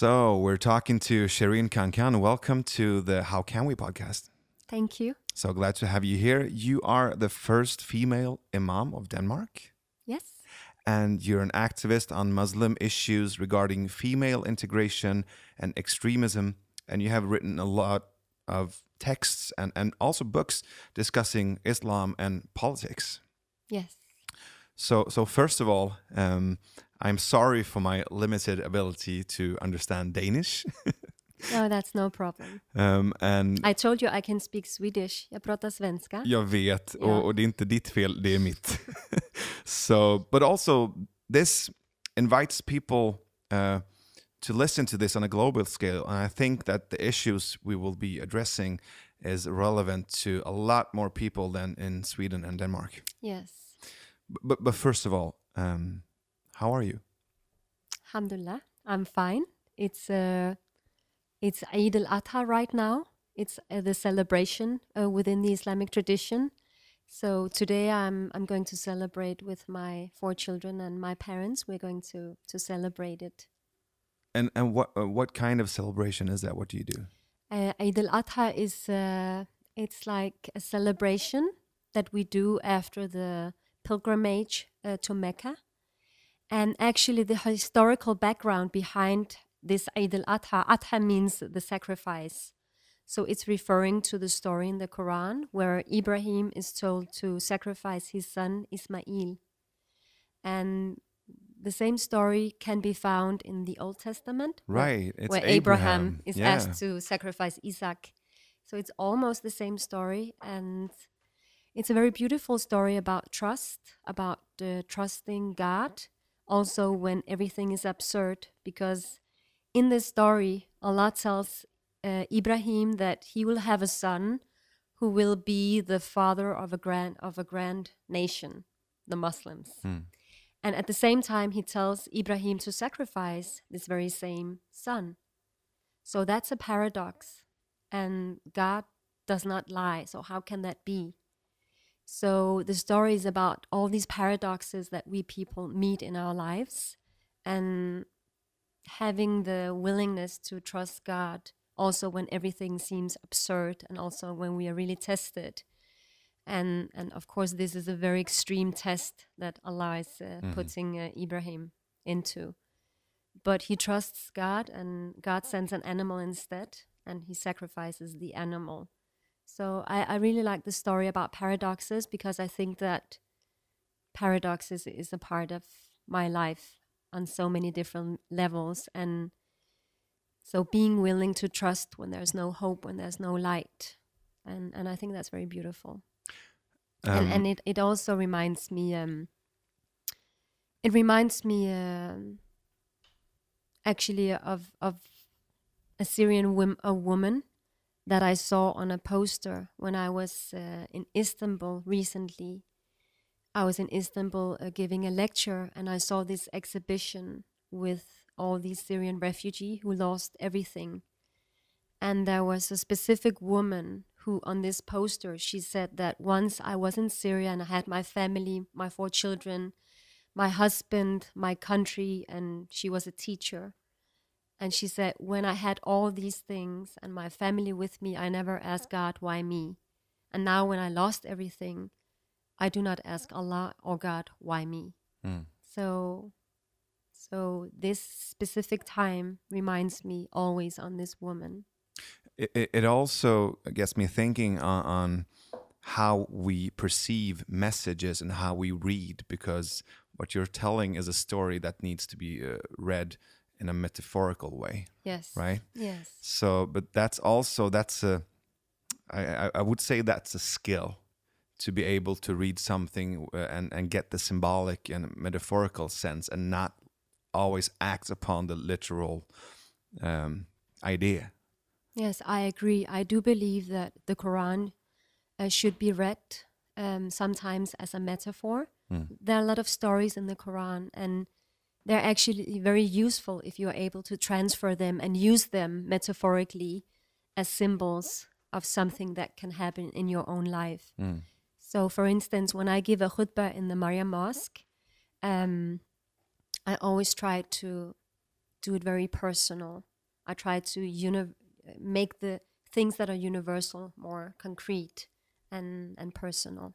So we're talking to Sherin Khankan. Welcome to the How Can We podcast. Thank you. So glad to have you here. You are the first female Imam of Denmark. Yes. And you're an activist on Muslim issues regarding female integration and extremism. And you have written a lot of texts and also books discussing Islam and politics. Yes. So first of all, I'm sorry for my limited ability to understand Danish. No, that's no problem. And I told you I can speak Swedish. Jag pratar svenska. Jag vet, Ja. och det är inte ditt fel, det är mitt. But also this invites people to listen to this on a global scale, and I think that the issues we will be addressing is relevant to a lot more people than in Sweden and Denmark. Yes. But first of all, how are you? Alhamdulillah, I'm fine. It's Eid al-Adha right now. It's the celebration within the Islamic tradition. So today I'm going to celebrate with my 4 children and my parents. We're going to celebrate it. And what kind of celebration is that? What do you do? Eid al-Adha is it's like a celebration that we do after the pilgrimage to Mecca. And actually the historical background behind this Eid al-Adha, Adha means the sacrifice. So it's referring to the story in the Quran where Ibrahim is told to sacrifice his son Ismail. And the same story can be found in the Old Testament. Right, it's where Abraham is asked to sacrifice Isaac. So it's almost the same story, and it's a very beautiful story about trust, about trusting God, also when everything is absurd, because in this story, Allah tells Ibrahim that he will have a son who will be the father of a grand nation, the Muslims. And at the same time, he tells Ibrahim to sacrifice this very same son. So that's a paradox. And God does not lie. So how can that be? So the story is about all these paradoxes that we people meet in our lives, and having the willingness to trust God also when everything seems absurd, and also when we are really tested. And of course, this is a very extreme test that Allah is putting Ibrahim into. But he trusts God, and God sends an animal instead, and he sacrifices the animal. So I really like the story about paradoxes, because I think that paradoxes is a part of my life on so many different levels. And so being willing to trust when there's no hope, when there's no light. And I think that's very beautiful. And it also reminds me, actually of a Syrian woman that I saw on a poster when I was in Istanbul recently. I was in Istanbul giving a lecture, and I saw this exhibition with all these Syrian refugees who lost everything. And there was a specific woman who on this poster, she said that once I was in Syria and I had my family, my 4 children, my husband, my country, and she was a teacher. And she said, when I had all these things and my family with me, I never asked God, why me? And now when I lost everything, I do not ask Allah or God, why me? So this specific time reminds me always on this woman. It also gets me thinking on how we perceive messages and how we read, because what you're telling is a story that needs to be read in a metaphorical way. Yes. Right? Yes. So, but I would say that's a skill, to be able to read something and get the symbolic and metaphorical sense, and not always act upon the literal idea. Yes, I agree. I do believe that the Quran should be read sometimes as a metaphor. There are a lot of stories in the Quran, and they're actually very useful if you're able to transfer them and use them metaphorically as symbols of something that can happen in your own life. So, for instance, when I give a khutbah in the Maryam Mosque, I always try to do it very personal. I try to make the things that are universal more concrete and personal.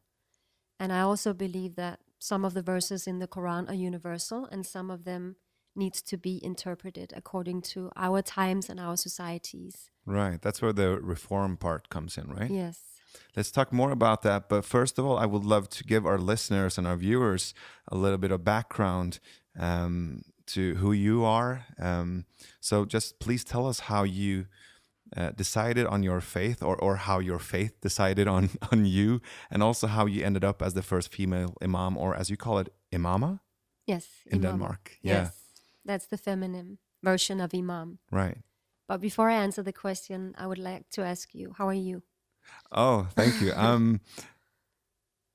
And I also believe that some of the verses in the Quran are universal, and some of them needs to be interpreted according to our times and our societies. Right. That's where the reform part comes in, right? Yes. Let's talk more about that. But first of all, I would love to give our listeners and our viewers a little bit of background to who you are. So just please tell us how you decided on your faith, or how your faith decided on you, and also how you ended up as the first female imam, or as you call it, imama? Yes. In Imam. Denmark. Yes. Yeah. That's the feminine version of imam. Right. But before I answer the question, I would like to ask you, how are you? Oh, thank you.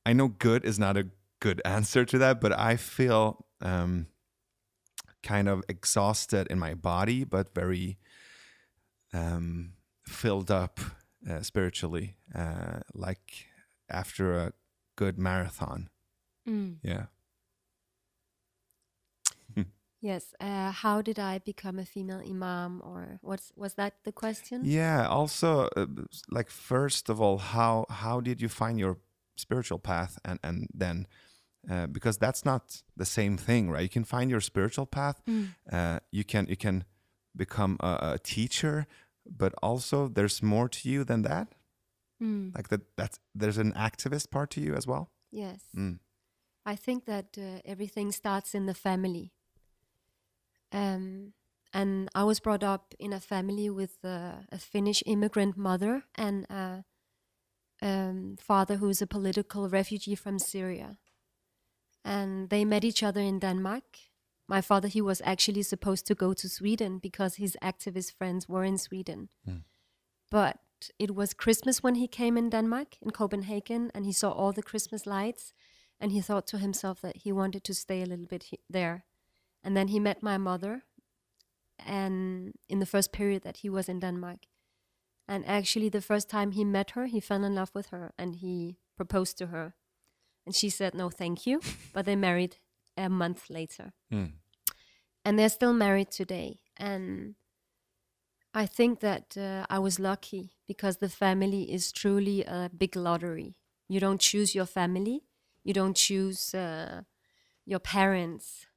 I know good is not a good answer to that, but I feel kind of exhausted in my body, but very filled up spiritually, like after a good marathon. Yeah. Yes. How did I become a female imam, or was that the question? Yeah. Also, like first of all, how did you find your spiritual path, and then because that's not the same thing, right? You can find your spiritual path. You can become a teacher, but also there's more to you than that. Like that's there's an activist part to you as well. Yes. I think that everything starts in the family. And I was brought up in a family with a Finnish immigrant mother and a father who is a political refugee from Syria. And they met each other in Denmark. My father, he was actually supposed to go to Sweden because his activist friends were in Sweden. But it was Christmas when he came in Denmark, in Copenhagen, and he saw all the Christmas lights, and he thought to himself that he wanted to stay a little bit there. And then he met my mother, and in the first period that he was in Denmark. And actually the first time he met her, he fell in love with her, and he proposed to her. And she said, no, thank you. But they married a month later. And they're still married today. And I think that I was lucky, because the family is truly a big lottery. You don't choose your family. You don't choose your parents.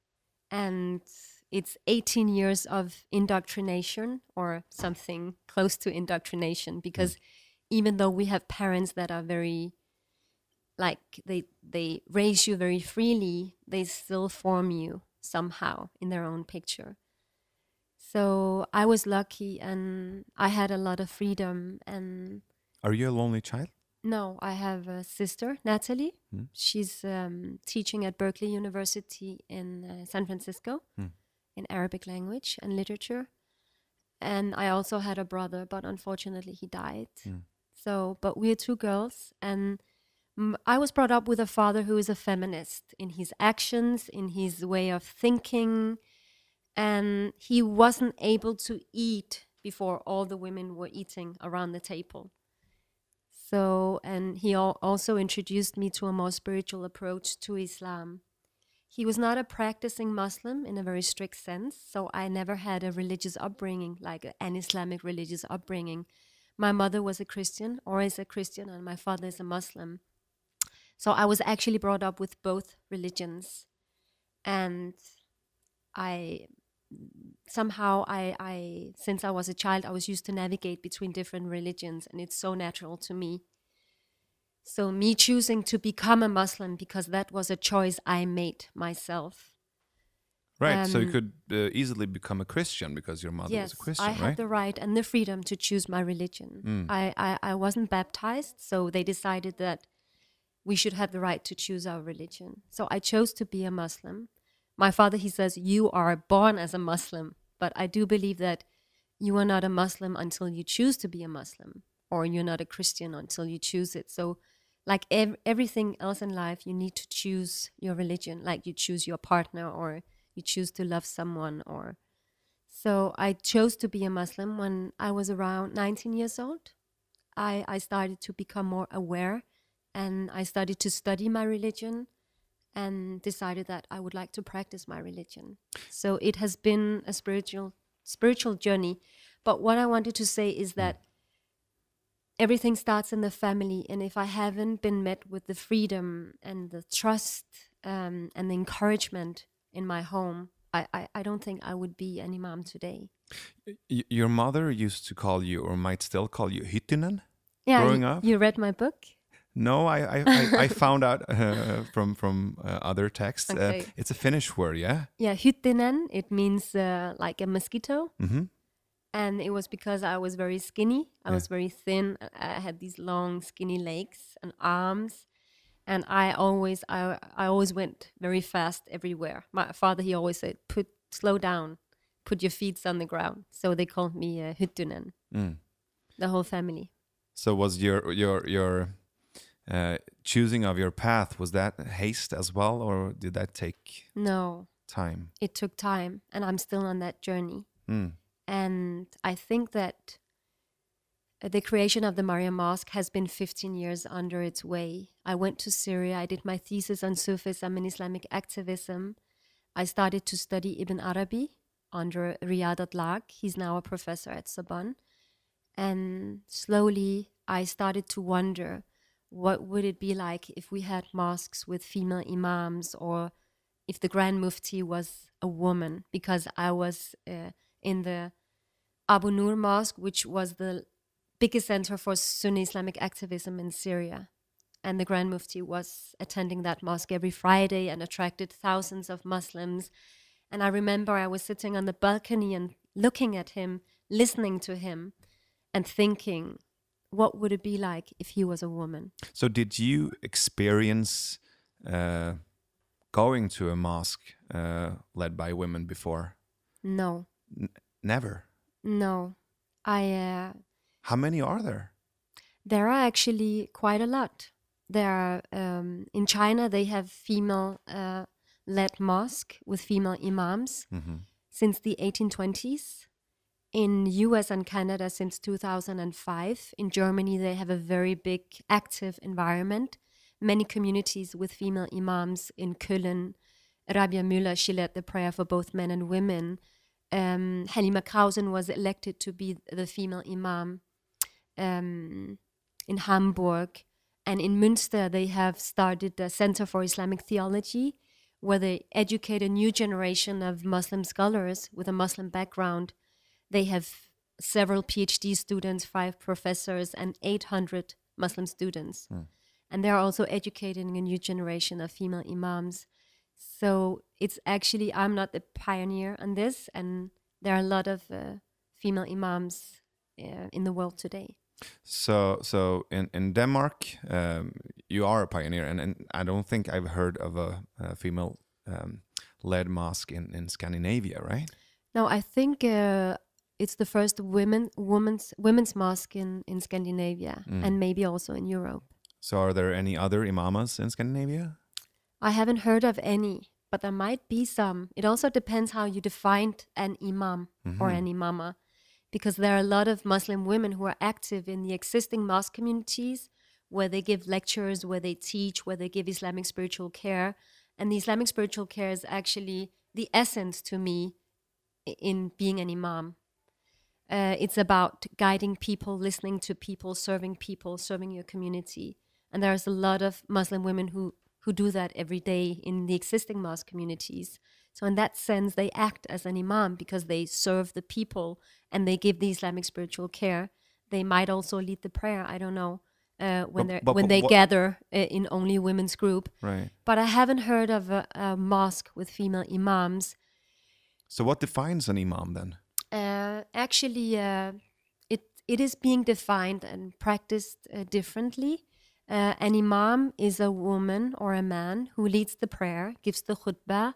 And it's 18 years of indoctrination, or something close to indoctrination, because even though we have parents that are very, like, they raise you very freely, they still form you somehow in their own picture. So I was lucky, and I had a lot of freedom. And Are you a lonely child? no, I have a sister, Natalie. She's teaching at Berkeley University in San Francisco in Arabic language and literature. And I also had a brother, but unfortunately he died. So, but we're two girls, and I was brought up with a father who is a feminist in his actions, in his way of thinking, and he wasn't able to eat before all the women were eating around the table. So, and he also introduced me to a more spiritual approach to Islam. He was not a practicing Muslim in a very strict sense, so I never had a religious upbringing, like an Islamic religious upbringing. My mother was a Christian, or is a Christian, and my father is a Muslim. So I was actually brought up with both religions. And somehow since I was a child, I was used to navigate between different religions, and it's so natural to me. So me choosing to become a Muslim, because that was a choice I made myself. Right, so you could easily become a Christian because your mother was a Christian, right? Yes, I had the right and the freedom to choose my religion. I wasn't baptized, so they decided that we should have the right to choose our religion. So I chose to be a Muslim. My father, he says, you are born as a Muslim, but I do believe that you are not a Muslim until you choose to be a Muslim, or you're not a Christian until you choose it. So like everything else in life, you need to choose your religion, like you choose your partner, or you choose to love someone. Or so I chose to be a Muslim when I was around 19 years old. I started to become more aware, and I started to study my religion, and decided that I would like to practice my religion. So it has been a spiritual journey. But what I wanted to say is that everything starts in the family, and if I haven't been met with the freedom and the trust and the encouragement in my home, I don't think I would be an imam today. Your mother used to call you, or might still call you, hyttinen, Yeah, growing up? You read my book? No, I found out from other texts. Okay. It's a Finnish word, yeah? Yeah, hyttinen, it means like a mosquito. Mm-hmm. And it was because I was very skinny. I was very thin. I had these long, skinny legs and arms. And I always went very fast everywhere. My father, he always said, slow down, put your feet on the ground. So they called me hyttinen, the whole family. So was your choosing of your path, was that haste as well, or did that take time? It took time, and I'm still on that journey. And I think that the creation of the Maryam Mosque has been 15 years under its way. I went to Syria. I did my thesis on Sufism and Islamic activism. I started to study Ibn Arabi under Riyad Atlag. He's now a professor at Sorbonne. And slowly I started to wonder, what would it be like if we had mosques with female imams, or if the Grand Mufti was a woman? Because I was in the Abu Nur Mosque, which was the biggest center for Sunni Islamic activism in Syria. And the Grand Mufti was attending that mosque every Friday and attracted thousands of Muslims. And I remember I was sitting on the balcony and looking at him, listening to him, and thinking, what would it be like if he was a woman? So did you experience going to a mosque led by women before? No. Never? No. How many are there? There are actually quite a lot. There are, in China, they have female-led mosque with female imams since the 1820s. In US and Canada since 2005. In Germany, they have a very big, active environment. Many communities with female imams in Köln. Rabia Müller, she led the prayer for both men and women. Halima Krausen was elected to be the female imam in Hamburg. And in Münster, they have started the Center for Islamic Theology, where they educate a new generation of Muslim scholars with a Muslim background. They have several PhD students, 5 professors, and 800 Muslim students. And they're also educating a new generation of female imams. So it's actually, I'm not the pioneer on this, and there are a lot of female imams in the world today. So in Denmark, you are a pioneer, and I don't think I've heard of a female-led mosque in Scandinavia, right? No, I think it's the first women's mosque in Scandinavia, and maybe also in Europe. So are there any other imamas in Scandinavia? I haven't heard of any, but there might be some. It also depends how you defined an imam or an imama, because there are a lot of Muslim women who are active in the existing mosque communities, where they give lectures, where they teach, where they give Islamic spiritual care. And the Islamic spiritual care is actually the essence to me in being an imam. It's about guiding people, listening to people, serving your community. And there's a lot of Muslim women who do that every day in the existing mosque communities. So in that sense, they act as an imam because they serve the people and they give the Islamic spiritual care. They might also lead the prayer, I don't know, when they gather in only women's group. Right. But I haven't heard of a mosque with female imams. So what defines an imam then? Actually, it is being defined and practiced differently. An imam is a woman or a man who leads the prayer, gives the khutbah,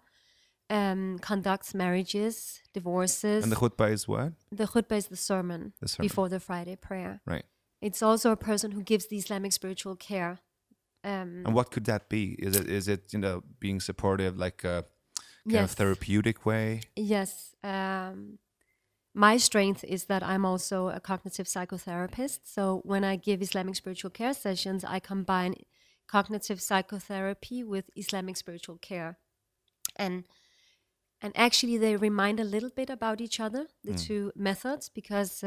conducts marriages, divorces. And the khutbah is what? The khutbah is the sermon before the Friday prayer. Right. It's also a person who gives the Islamic spiritual care. And what could that be? Is it being supportive, like a kind of therapeutic way? Yes. My strength is that I'm also a cognitive psychotherapist. So when I give Islamic spiritual care sessions, I combine cognitive psychotherapy with Islamic spiritual care. And And actually, they remind a little bit about each other, the two methods, because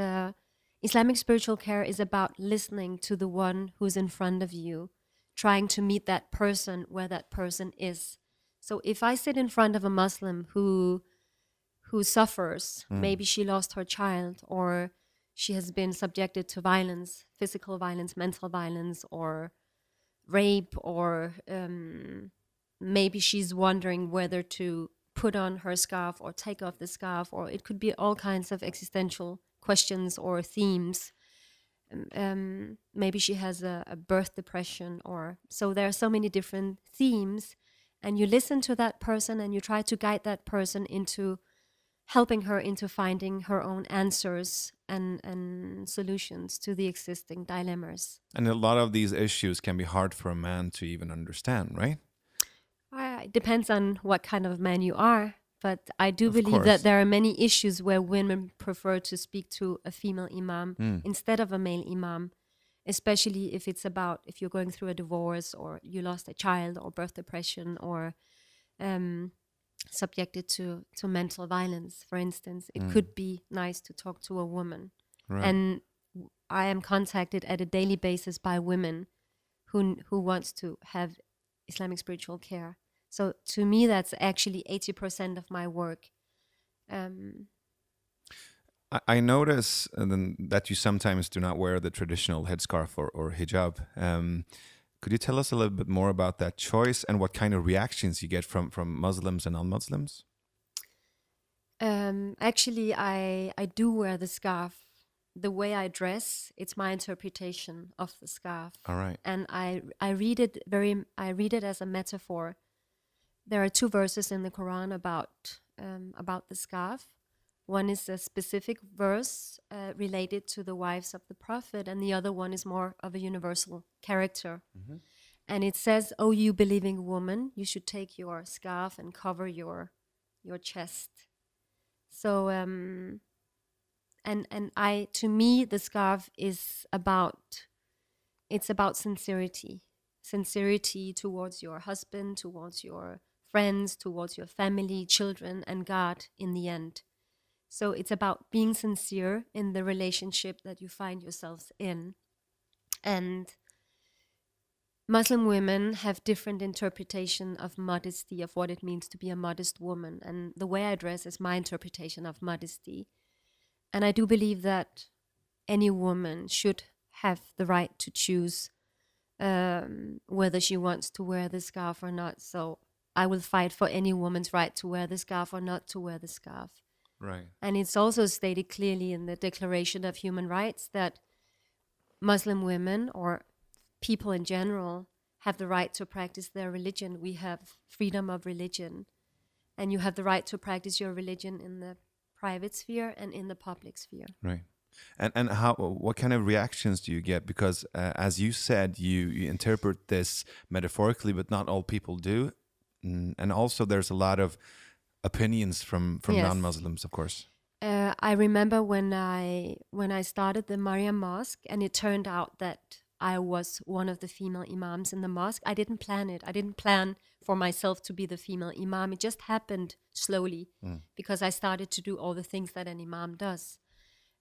Islamic spiritual care is about listening to the one who's in front of you, trying to meet that person where that person is. So if I sit in front of a Muslim who suffers, maybe she lost her child, or she has been subjected to violence, physical violence, mental violence, or rape, or maybe she's wondering whether to put on her scarf or take off the scarf, or it could be all kinds of existential questions or themes. Maybe she has a birth depression, or so there are so many different themes, and you listen to that person and you try to guide that person into helping her into finding her own answers and solutions to the existing dilemmas. And a lot of these issues can be hard for a man to even understand, right? It depends on what kind of man you are, but I do believe that there are many issues where women prefer to speak to a female imam instead of a male imam, especially if it's about if you're going through a divorce, or you lost a child, or birth depression, or subjected to mental violence, for instance. It could be nice to talk to a woman. Right. And I am contacted at a daily basis by women who wants to have Islamic spiritual care. So to me, that's actually 80% of my work. I notice that you sometimes do not wear the traditional headscarf or hijab. Could you tell us a little bit more about that choice and what kind of reactions you get from Muslims and non-Muslims? Actually, I do wear the scarf. The way I dress, it's my interpretation of the scarf. All right. And I read it as a metaphor. There are two verses in the Quran about the scarf. One is a specific verse related to the wives of the Prophet, and the other one is more of a universal character. Mm-hmm. And it says, "O you believing woman, you should take your scarf and cover your chest." So, to me, the scarf is about sincerity towards your husband, towards your friends, towards your family, children, and God in the end. So it's about being sincere in the relationship that you find yourselves in. And Muslim women have different interpretation of modesty, of what it means to be a modest woman. And the way I dress is my interpretation of modesty. And I do believe that any woman should have the right to choose whether she wants to wear the scarf or not. So I will fight for any woman's right to wear the scarf or not to wear the scarf. Right. And it's also stated clearly in the Declaration of Human Rights that Muslim women, or people in general, have the right to practice their religion. We have freedom of religion. And you have the right to practice your religion in the private sphere and in the public sphere. Right. And what kind of reactions do you get? Because as you said, you interpret this metaphorically, but not all people do. And also there's a lot of opinions from Yes. non-Muslims, of course. I remember when I started the Mariam Mosque, and it turned out that I was one of the female imams in the mosque. I didn't plan it. I didn't plan for myself to be the female imam. It just happened slowly because I started to do all the things that an imam does.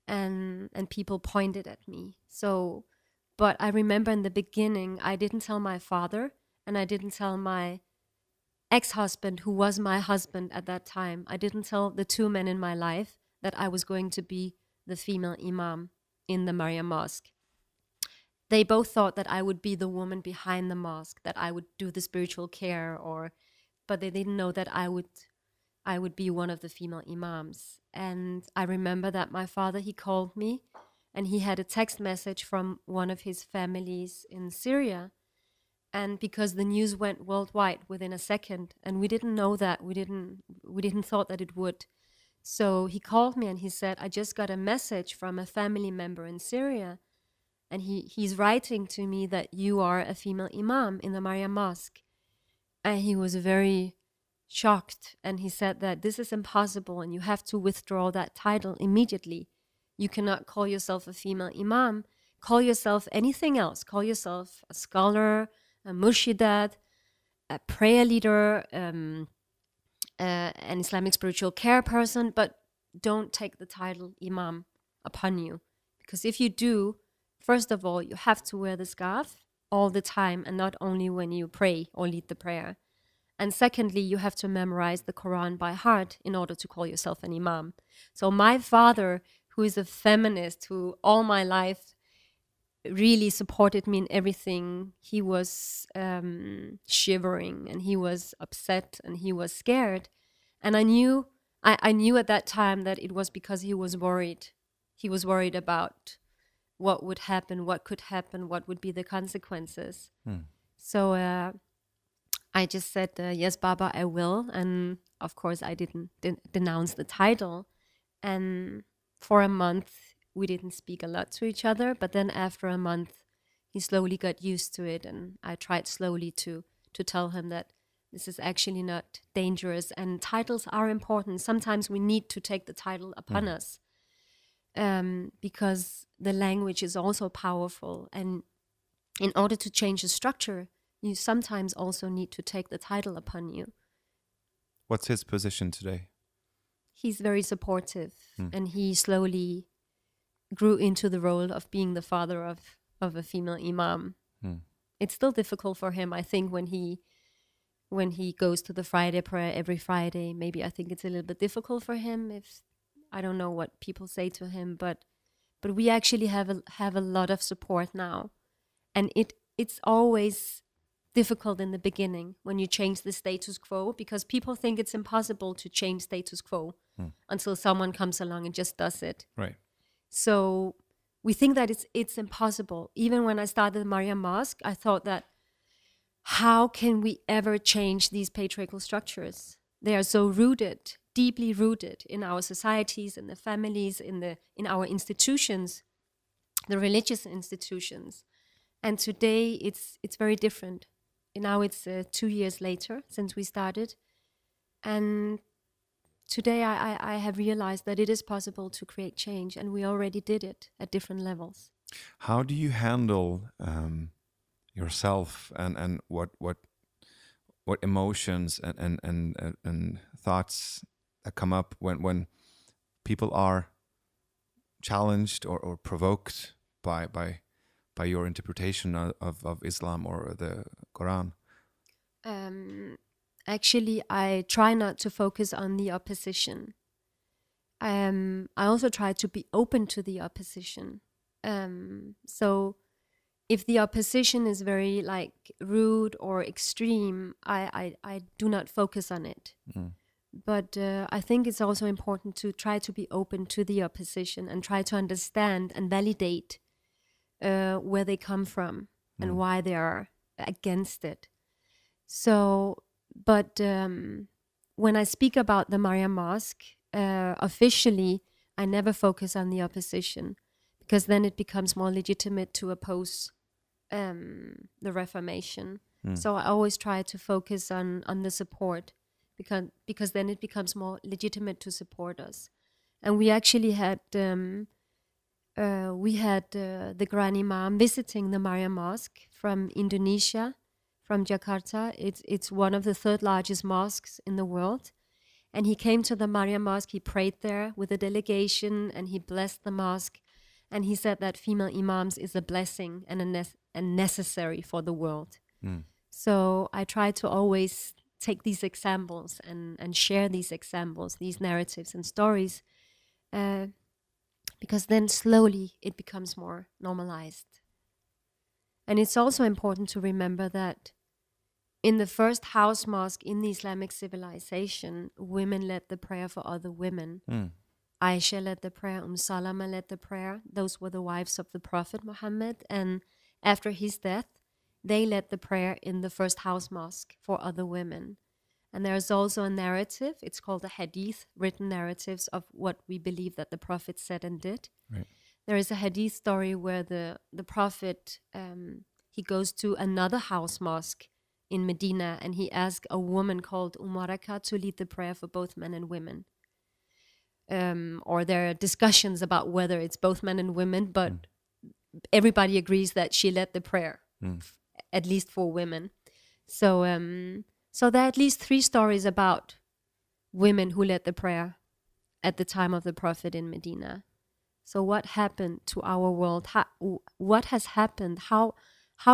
And people pointed at me. So, but I remember in the beginning, I didn't tell my father, and I didn't tell my ex-husband, who was my husband at that time. I didn't tell the two men in my life that I was going to be the female imam in the Mariam Mosque. They both thought that I would be the woman behind the mosque, that I would do the spiritual care, but they didn't know that I would be one of the female imams. And I remember that my father, he called me, and he had a text message from one of his families in Syria. And because the news went worldwide within a second, and we didn't know that, we didn't thought that it would. So he called me and he said, "I just got a message from a family member in Syria, and he's writing to me that you are a female imam in the Mariam Mosque." And he was very shocked, and he said that this is impossible and you have to withdraw that title immediately. You cannot call yourself a female imam. Call yourself anything else. Call yourself a scholar, a murshidat, a prayer leader, an Islamic spiritual care person, but don't take the title Imam upon you. Because if you do, first of all, you have to wear the scarf all the time, and not only when you pray or lead the prayer. And secondly, you have to memorize the Quran by heart in order to call yourself an Imam. So my father, who is a feminist, who all my life really supported me in everything, he was shivering, and he was upset, and he was scared. And I knew at that time that it was because he was worried. He was worried about what would happen, what could happen, what would be the consequences. So I just said, yes, Baba, I will. And of course, I didn't denounce the title. And for a month, we didn't speak a lot to each other. But then after a month, he slowly got used to it. And I tried slowly to tell him that this is actually not dangerous. And titles are important. Sometimes we need to take the title upon us. Because the language is also powerful. And in order to change the structure, you sometimes also need to take the title upon you. What's his position today? He's very supportive, and he slowly grew into the role of being the father of a female imam. It's still difficult for him, I think, when he goes to the Friday prayer every Friday. Maybe I think it's a little bit difficult for him. If I don't know what people say to him, but we actually have a lot of support now, and it's always difficult in the beginning when you change the status quo, because people think it's impossible to change status quo until someone comes along and just does it. Right. So we think that it's impossible. Even when I started the Maryam Mosque, I thought that how can we ever change these patriarchal structures? They are so rooted, deeply rooted in our societies, in the families, in our institutions, the religious institutions. And today it's very different. Now it's 2 years later since we started. And today I have realized that it is possible to create change, and we already did it at different levels. How do you handle yourself and what emotions and thoughts that come up when people are challenged or provoked by your interpretation of Islam or the Quran? Actually, I try not to focus on the opposition. I also try to be open to the opposition. So if the opposition is very rude or extreme, I do not focus on it. But I think it's also important to try to be open to the opposition and try to understand and validate where they come from and why they are against it. So, but when I speak about the Maryam Mosque, officially, I never focus on the opposition, because then it becomes more legitimate to oppose the Reformation. So I always try to focus on the support, because then it becomes more legitimate to support us. And we actually had the Grand Imam visiting the Maryam Mosque from Indonesia, from Jakarta. It's one of the third largest mosques in the world. And he came to the Maryam Mosque, he prayed there with a delegation, and he blessed the mosque. And he said that female imams is a blessing and necessary for the world. So I try to always take these examples and share these examples, these narratives and stories, because then slowly it becomes more normalized. And it's also important to remember that in the first house mosque in the Islamic civilization, women led the prayer for other women. Aisha led the prayer, Salama led the prayer. Those were the wives of the Prophet Muhammad. And after his death, they led the prayer in the first house mosque for other women. And there's also a narrative, it's called a hadith, written narratives of what we believe that the Prophet said and did. Right. There is a hadith story where the Prophet, he goes to another house mosque in Medina, and he asked a woman called Umaraka to lead the prayer for both men and women. Or there are discussions about whether it's both men and women, but everybody agrees that she led the prayer, at least for women. So there are at least 3 stories about women who led the prayer at the time of the Prophet in Medina. So what happened to our world? What has happened? How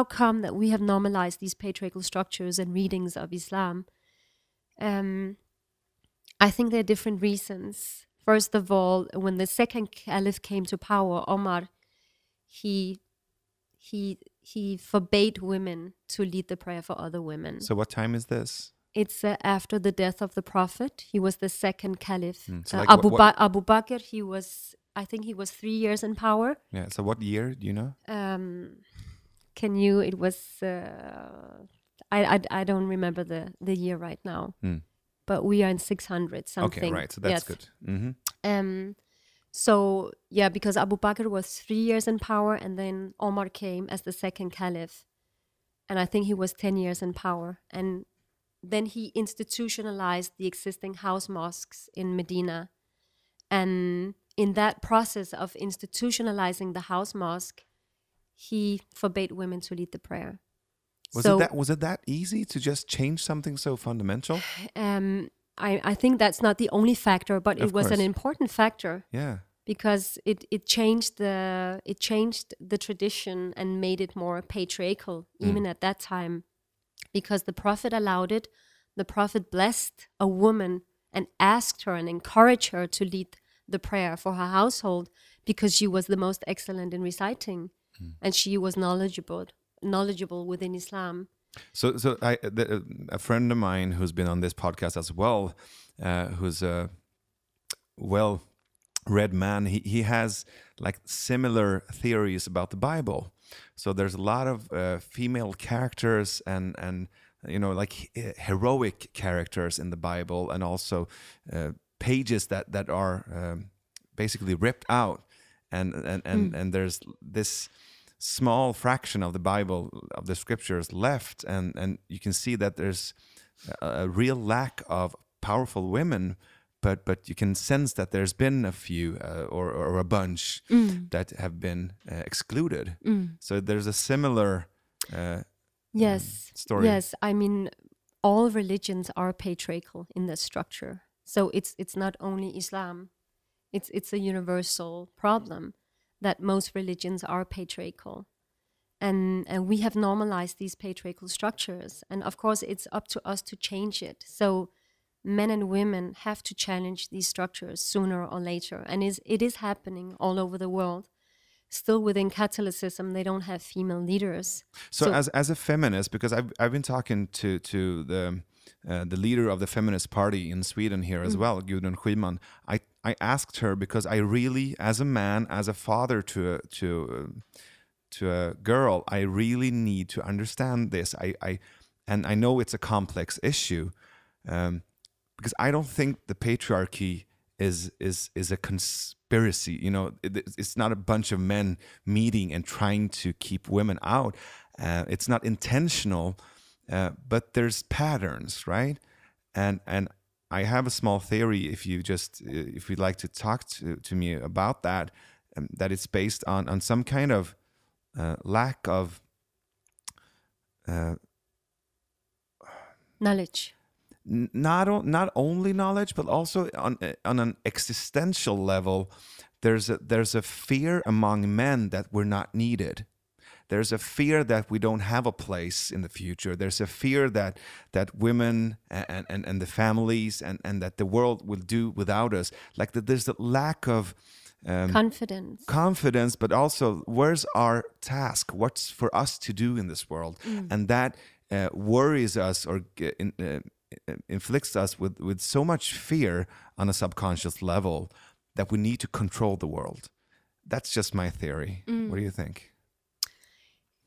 come that we have normalized these patriarchal structures and readings of Islam? I think there are different reasons. First of all, when the second caliph came to power, Omar, he forbade women to lead the prayer for other women. So what time is this? It's after the death of the Prophet. He was the second caliph. So like Abu Bakr, I think he was 3 years in power. Yeah. So what year, do you know? It was, I don't remember the year right now. But we are in 600 something. Okay, right. So that's good. Mm-hmm. So, yeah, because Abu Bakr was 3 years in power, and then Omar came as the second caliph. And I think he was 10 years in power. And then he institutionalized the existing house mosques in Medina. And in that process of institutionalizing the house mosque, he forbade women to lead the prayer. Was it that easy to just change something so fundamental? I think that's not the only factor, but it was an important factor. Yeah. Because it changed the tradition and made it more patriarchal, even at that time. Because the Prophet allowed it, the Prophet blessed a woman and asked her and encouraged her to lead the prayer for her household because she was the most excellent in reciting, and she was knowledgeable within Islam. So a friend of mine who's been on this podcast as well, who's a well-read man, he has like similar theories about the Bible. So there's a lot of female characters and like heroic characters in the Bible, and also pages that are basically ripped out, and there's this small fraction of the Bible, of the scriptures left, and you can see that there's a real lack of powerful women, but you can sense that there's been a few or a bunch that have been excluded. So there's a similar story. Yes, I mean, all religions are patriarchal in their structure. So it's not only Islam, it's a universal problem that most religions are patriarchal. And we have normalized these patriarchal structures. And of course, it's up to us to change it. So men and women have to challenge these structures sooner or later. And it is happening all over the world. Still within Catholicism, they don't have female leaders. So as a feminist, because I've been talking to the leader of the feminist party in Sweden here as well, Gudrun Schyman, I asked her, because I really, as a man, as a father to a girl, I really need to understand this. And I know it's a complex issue, because I don't think the patriarchy is a conspiracy. You know, it's not a bunch of men meeting and trying to keep women out. It's not intentional, but there's patterns, right? And I have a small theory, if you'd like to talk to me about that, that it's based on some kind of lack of knowledge. Not only knowledge, but also on an existential level. There's a fear among men that we're not needed. There's a fear that we don't have a place in the future. There's a fear that women and the families and that the world will do without us. Like that, there's a lack of confidence, but also where's our task? What's for us to do in this world? And that worries us or inflicts us with so much fear on a subconscious level that we need to control the world. That's just my theory. What do you think?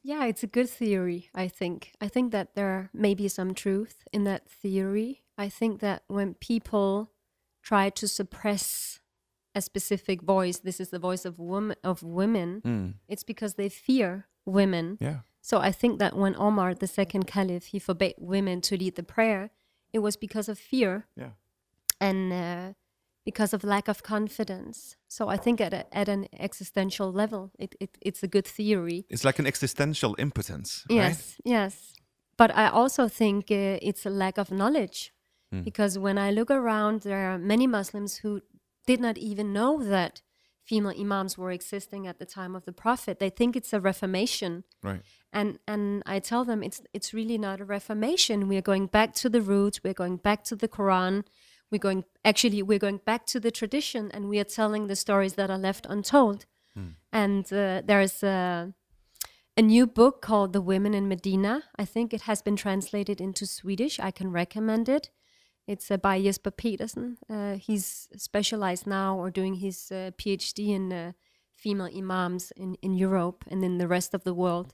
Yeah, it's a good theory, I think. I think that there may be some truth in that theory. I think that when people try to suppress a specific voice, this is the voice of women, it's because they fear women. Yeah. So I think that when Omar, the second caliph, he forbade women to lead the prayer, it was because of fear. Yeah. And because of lack of confidence. So I think at an existential level, it's a good theory. It's like an existential impotence, yes, right? Yes. But I also think it's a lack of knowledge, Because when I look around, there are many Muslims who did not even know that female imams were existing at the time of the Prophet. They think it's a reformation. Right. And I tell them it's really not a reformation. We're going back to the roots. We're going back to the Quran. We're going back to the tradition, and we are telling the stories that are left untold. And there's a new book called The Women in Medina. I think it has been translated into Swedish. I can recommend it. It's by Jesper Petersen. He's specialized now or doing his PhD in female imams in Europe and in the rest of the world.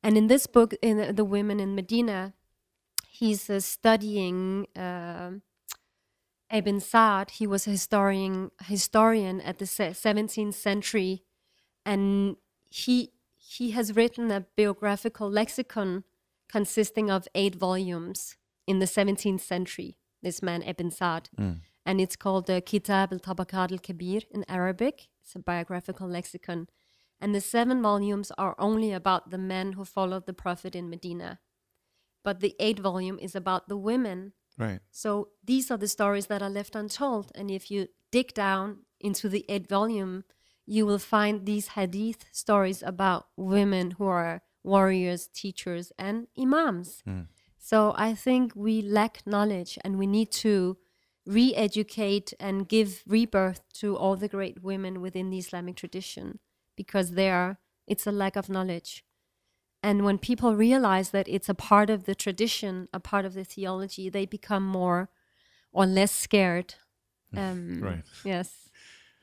And in this book, in The Women in Medina, he's studying Ibn Sa'd. He was a historian at the 17th century, and he has written a biographical lexicon consisting of 8 volumes in the 17th century, this man Ibn Sa'd. And it's called the Kitab al-Tabakat al-Kabir in Arabic. It's a biographical lexicon. And the 7 volumes are only about the men who followed the Prophet in Medina. But the 8th volume is about the women. Right. So these are the stories that are left untold. And if you dig down into the 8th volume, you will find these hadith stories about women who are warriors, teachers, and imams. So I think we lack knowledge, and we need to re-educate and give rebirth to all the great women within the Islamic tradition, because it's a lack of knowledge. And when people realize that it's a part of the tradition, a part of the theology, they become more or less scared. Right. Yes.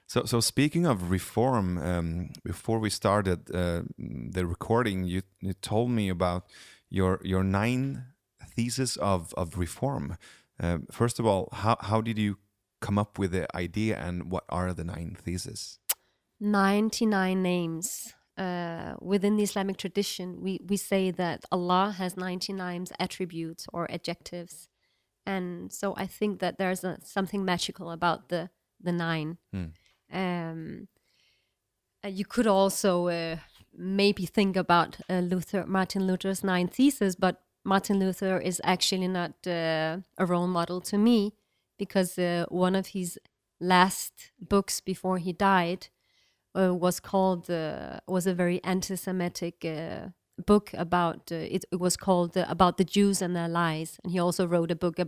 So speaking of reform, before we started the recording, you told me about your 9 theses of reform. First of all, how did you come up with the idea, and what are the 9 theses? 99 names. Within the Islamic tradition, we say that Allah has 99 attributes or adjectives. And so I think that there's something magical about the 9. You could also maybe think about Martin Luther's 9 theses, but Martin Luther is actually not a role model to me, because one of his last books before he died was a very anti-Semitic book about it was called About the Jews and Their Lies, and he also wrote a book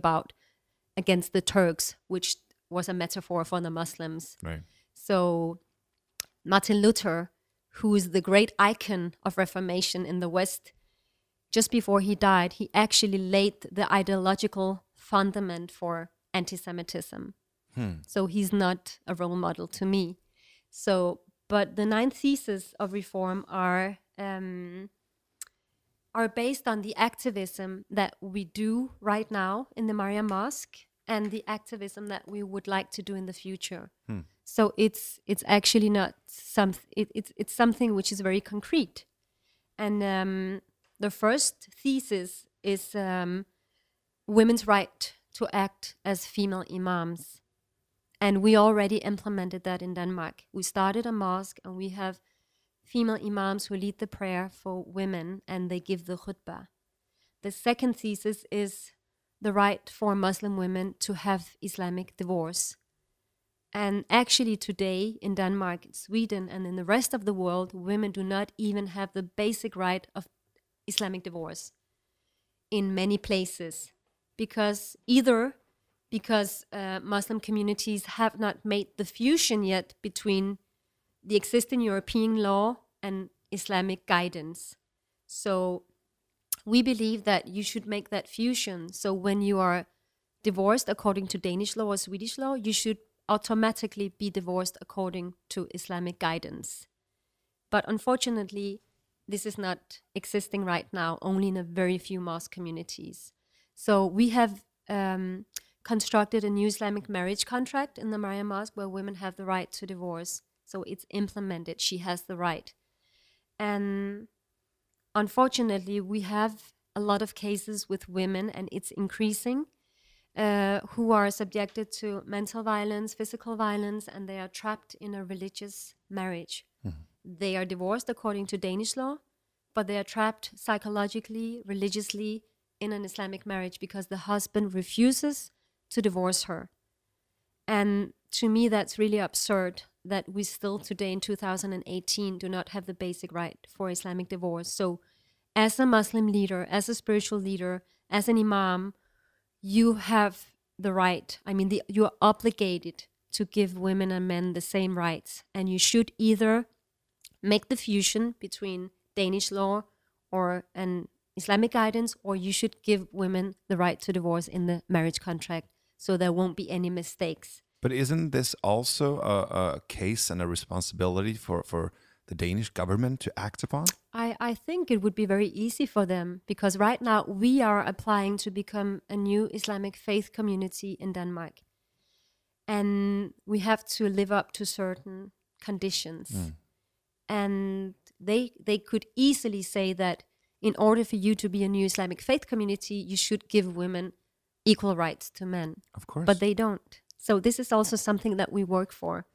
against the Turks, which was a metaphor for the Muslims. Right. So Martin Luther, who is the great icon of Reformation in the West, just before he died, he actually laid the ideological fundament for anti-Semitism. So he's not a role model to me. But the 9 theses of reform are based on the activism that we do right now in the Maria Mosque, and the activism that we would like to do in the future. So it's actually not it's something which is very concrete. And the first thesis is women's right to act as female imams. And we already implemented that in Denmark. We started a mosque, and we have female imams who lead the prayer for women, and they give the khutbah. The second thesis is the right for Muslim women to have Islamic divorce. And actually today in Denmark, Sweden, and in the rest of the world, women do not even have the basic right of Islamic divorce in many places, because Muslim communities have not made the fusion yet between the existing European law and Islamic guidance. So we believe that you should make that fusion. So when you are divorced according to Danish law or Swedish law, you should automatically be divorced according to Islamic guidance. But unfortunately, this is not existing right now, only in a very few mosque communities. So we have constructed a new Islamic marriage contract in the Maria Mosque where women have the right to divorce. So it's implemented. She has the right. And unfortunately, we have a lot of cases with women, and it's increasing, who are subjected to mental violence, physical violence, and they are trapped in a religious marriage. They are divorced according to Danish law, but they are trapped psychologically, religiously in an Islamic marriage because the husband refuses to divorce her. And to me, that's really absurd that we still today in 2018 do not have the basic right for Islamic divorce. So as a Muslim leader, as a spiritual leader, as an imam, you have the right. I mean, you are obligated to give women and men the same rights. And you should either make the fusion between Danish law or an Islamic guidance, or you should give women the right to divorce in the marriage contract so there won't be any mistakes. But isn't this also a case and a responsibility for the Danish government to act upon? I think it would be very easy for them, because right now we are applying to become a new Islamic faith community in Denmark. And we have to live up to certain conditions. And they could easily say that in order for you to be a new Islamic faith community, you should give women equal rights to men. Of course. But they don't. So this is also something that we work for.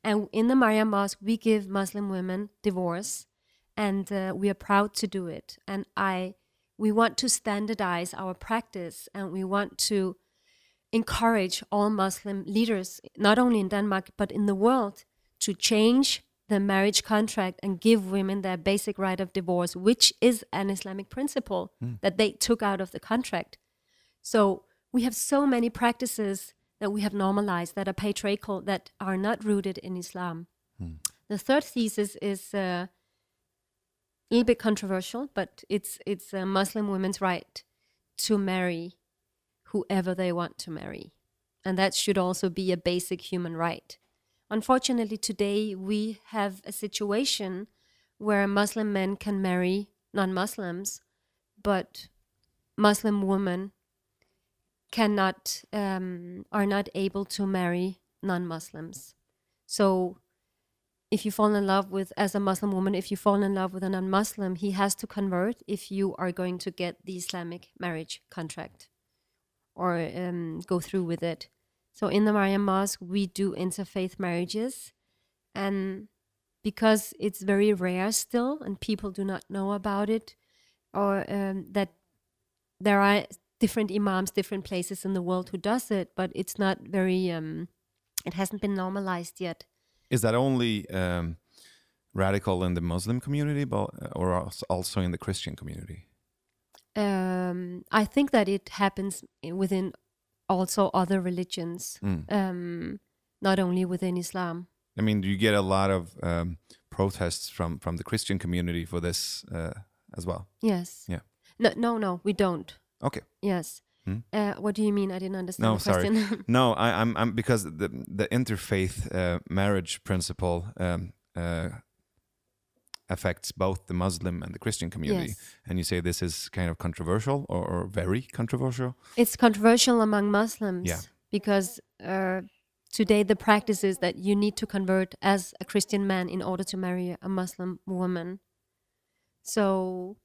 And in the Mariam Mosque, we give Muslim women divorce, and we are proud to do it. And we want to standardize our practice, and we want to encourage all Muslim leaders, not only in Denmark, but in the world, to change the marriage contract and give women their basic right of divorce, which is an Islamic principle that they took out of the contract. So we have so many practices that we have normalized that are patriarchal, that are not rooted in Islam. The third thesis is a little bit controversial, but it's Muslim women's right to marry whoever they want to marry. And that should also be a basic human right. Unfortunately, today we have a situation where Muslim men can marry non-Muslims, but Muslim women are not able to marry non-Muslims. So if you fall in love with, as a Muslim woman, if you fall in love with a non-Muslim, he has to convert if you are going to get the Islamic marriage contract or go through with it. So in the Mariam Mosque, we do interfaith marriages, and because it's very rare still and people do not know about it, or that there are different imams, different places in the world who does it, but it's not very, it hasn't been normalized yet. Is that only radical in the Muslim community, or also in the Christian community? I think that it happens within also other religions, not only within Islam. I mean, do you get a lot of protests from the Christian community for this as well? Yes. Yeah. No, we don't. Okay. Yes. What do you mean? I didn't understand the question. Sorry. No, I'm because the interfaith marriage principle affects both the Muslim and the Christian community. Yes. And you say this is kind of controversial or very controversial? It's controversial among Muslims, yeah, because today the practice is that you need to convert as a Christian man in order to marry a Muslim woman. So,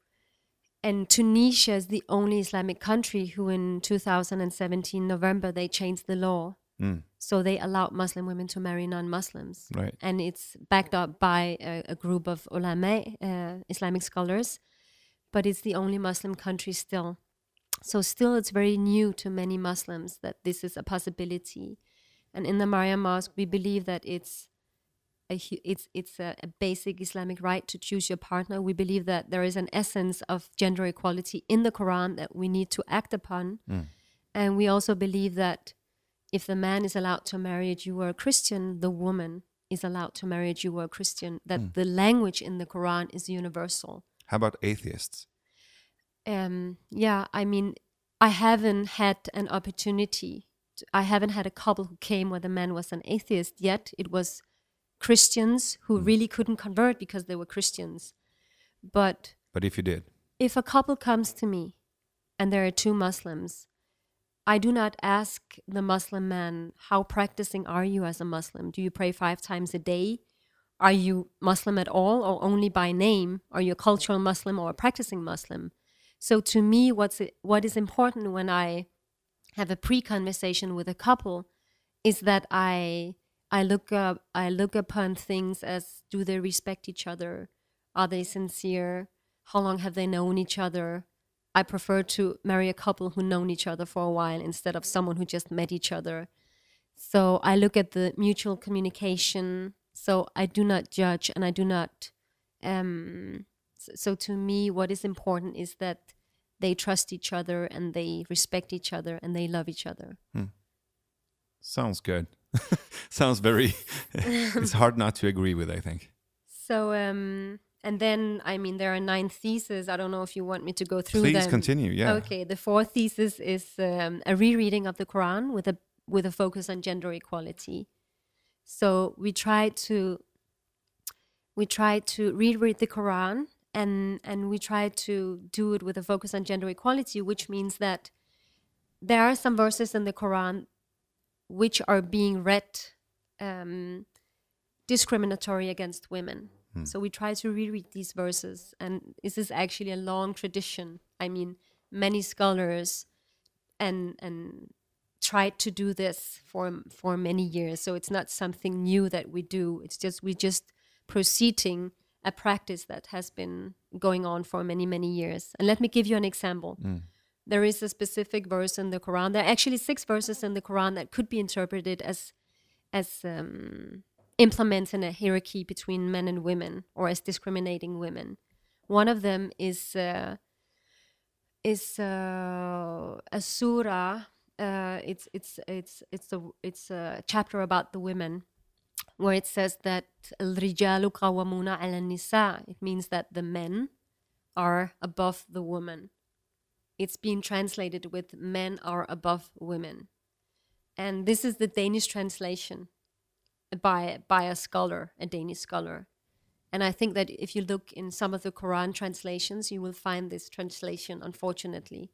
and Tunisia is the only Islamic country who in 2017 November, they changed the law. So they allowed Muslim women to marry non-Muslims. Right. And it's backed up by a group of ulama, Islamic scholars, but it's the only Muslim country still. So still it's very new to many Muslims that this is a possibility. And in the Mariam Mosque, we believe that it's a basic Islamic right to choose your partner. We believe that there is an essence of gender equality in the Quran that we need to act upon. And we also believe that if the man is allowed to marry a Jew or a Christian, the woman is allowed to marry a Jew or a Christian, that the language in the Quran is universal. How about atheists? Yeah, I mean, I haven't had an opportunity. I haven't had a couple who came where the man was an atheist yet. It was Christians who really couldn't convert because they were Christians. But if you did? If a couple comes to me and there are two Muslims, I do not ask the Muslim man, how practicing are you as a Muslim? Do you pray 5 times a day? Are you Muslim at all or only by name? Are you a cultural Muslim or a practicing Muslim? So to me, what is important when I have a pre-conversation with a couple is that I look upon things as, do they respect each other? Are they sincere? How long have they known each other? I prefer to marry a couple who known each other for a while instead of someone who just met each other. So I look at the mutual communication. So I do not judge, and I do not. So to me, what is important is that they trust each other, and they respect each other, and they love each other. Sounds good. Sounds very. It's hard not to agree with, I think. So and then, I mean, there are 9 theses. I don't know if you want me to go through them. Please continue. Yeah. Okay. The 4th thesis is a rereading of the Quran with a focus on gender equality. So we try to reread the Quran, and we try to do it with a focus on gender equality, which means that there are some verses in the Quran which are being read discriminatory against women. So we try to reread these verses, and this is actually a long tradition. I mean, many scholars and tried to do this for many years. So it's not something new that we do. It's just we just proceeding a practice that has been going on for many, many years. And let me give you an example. There is a specific verse in the Quran. There are actually 6 verses in the Quran that could be interpreted as implementing a hierarchy between men and women, or as discriminating women. One of them is a surah. It's a chapter about the women, where it says that al-rijalu qawwamuna 'ala an-nisa. It means that the men are above the woman. It's been translated with men are above women. And this is the Danish translation by a scholar, a Danish scholar. And I think that if you look in some of the Quran translations, you will find this translation, unfortunately.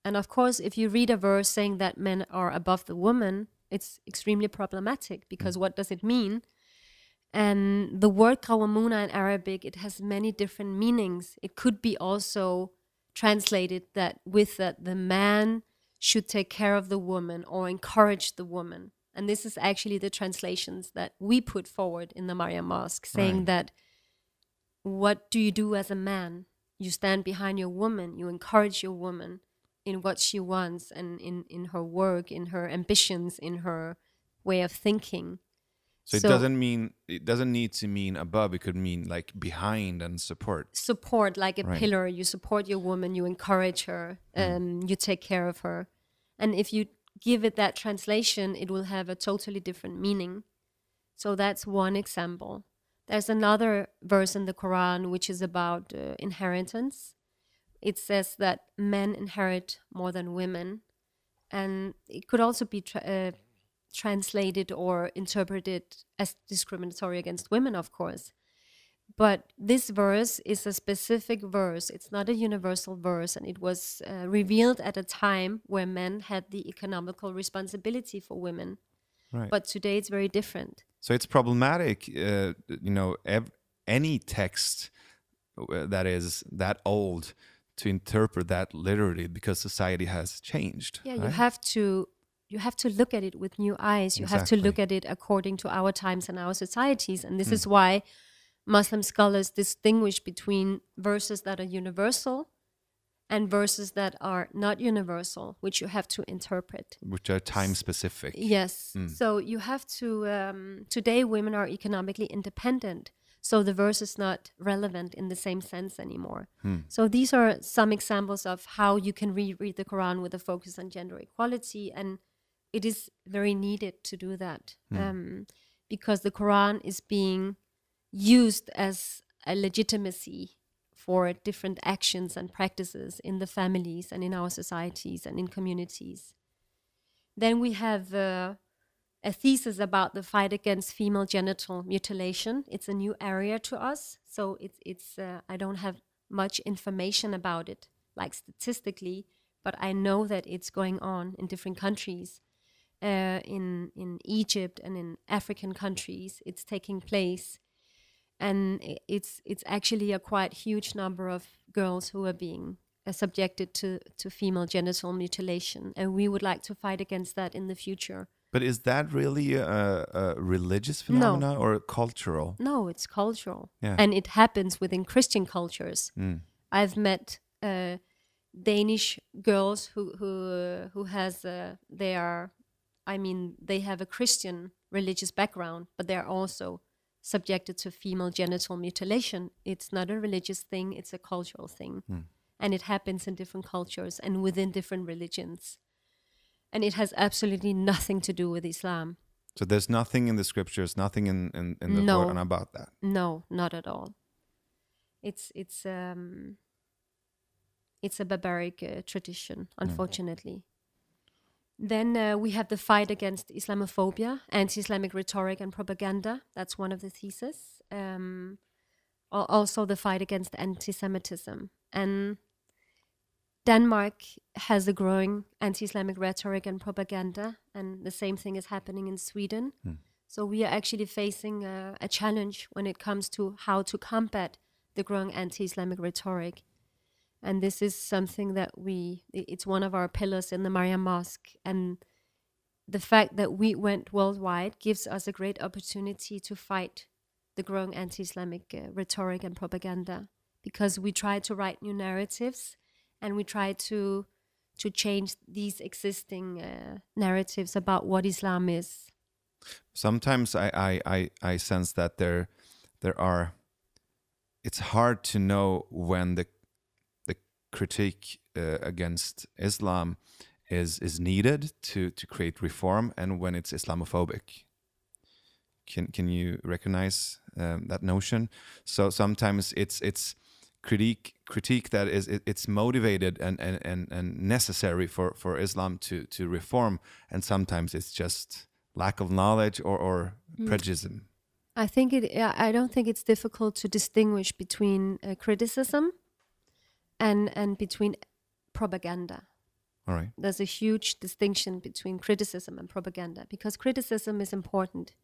And of course, if you read a verse saying that men are above the woman, it's extremely problematic, because what does it mean? And the word qawwamuna in Arabic, it has many different meanings. It could be also translated that the man should take care of the woman or encourage the woman. And this is actually the translations that we put forward in the Maryam Mosque, saying that what do you do as a man? You stand behind your woman, you encourage your woman in what she wants, and in her work, in her ambitions, in her way of thinking. So it doesn't need to mean above. It could mean like behind and support. Support, like a pillar. You support your woman, you encourage her, you take care of her. And if you give it that translation, it will have a totally different meaning. So that's one example. There's another verse in the Quran which is about inheritance. It says that men inherit more than women. And it could also be translated or interpreted as discriminatory against women, of course. But this verse is a specific verse. It's not a universal verse, and it was revealed at a time where men had the economical responsibility for women. Right. But today it's very different. So it's problematic, any text that is that old to interpret that literally, because society has changed. Yeah, right? you have to look at it with new eyes. You have to look at it according to our times and our societies. And this is why Muslim scholars distinguish between verses that are universal and verses that are not universal, which you have to interpret. Which are time-specific. Yes. So you have to... today, women are economically independent, so the verse is not relevant in the same sense anymore. So these are some examples of how you can reread the Quran with a focus on gender equality, and it is very needed to do that, because the Quran is being used as a legitimacy for different actions and practices in the families and in our societies and in communities. Then we have a thesis about the fight against female genital mutilation. It's a new area to us, so it's I don't have much information about it, like statistically, but I know that it's going on in different countries. In Egypt and in African countries, it's taking place. And it's actually a quite huge number of girls who are being subjected to female genital mutilation. And we would like to fight against that in the future. But is that really a religious phenomena or cultural? No, it's cultural. Yeah. And it happens within Christian cultures. I've met Danish girls who has they have a Christian religious background, but they are also subjected to female genital mutilation. It's not a religious thing, it's a cultural thing. And it happens in different cultures and within different religions. And it has absolutely nothing to do with Islam. So there's nothing in the scriptures, nothing in the Quran about that? No, not at all. It's a barbaric tradition, unfortunately. Then we have the fight against Islamophobia, anti-Islamic rhetoric and propaganda. That's one of the theses. Also the fight against anti-Semitism. And Denmark has a growing anti-Islamic rhetoric and propaganda, and the same thing is happening in Sweden. So we are actually facing a challenge when it comes to how to combat the growing anti-Islamic rhetoric. And this is something that it's one of our pillars in the Mariam Mosque. And the fact that we went worldwide gives us a great opportunity to fight the growing anti-Islamic rhetoric and propaganda, because we try to write new narratives and we try to change these existing narratives about what Islam is. Sometimes I sense that there are, it's hard to know when the critique against Islam is needed to create reform, and when it's Islamophobic. Can you recognize that notion? So sometimes it's critique that it's motivated and necessary for Islam to reform, and sometimes it's just lack of knowledge or prejudice. I don't think it's difficult to distinguish between criticism and between propaganda. All right. There's a huge distinction between criticism and propaganda, because criticism is important,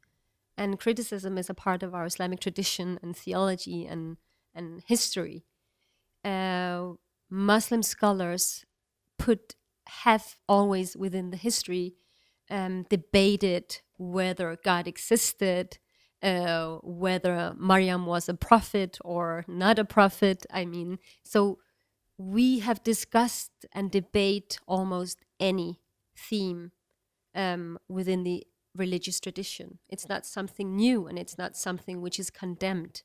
and criticism is a part of our Islamic tradition and theology and history. Muslim scholars have always within the history debated whether God existed, whether Maryam was a prophet or not a prophet. So we have discussed and debate almost any theme within the religious tradition. It's not something new, and it's not something which is condemned.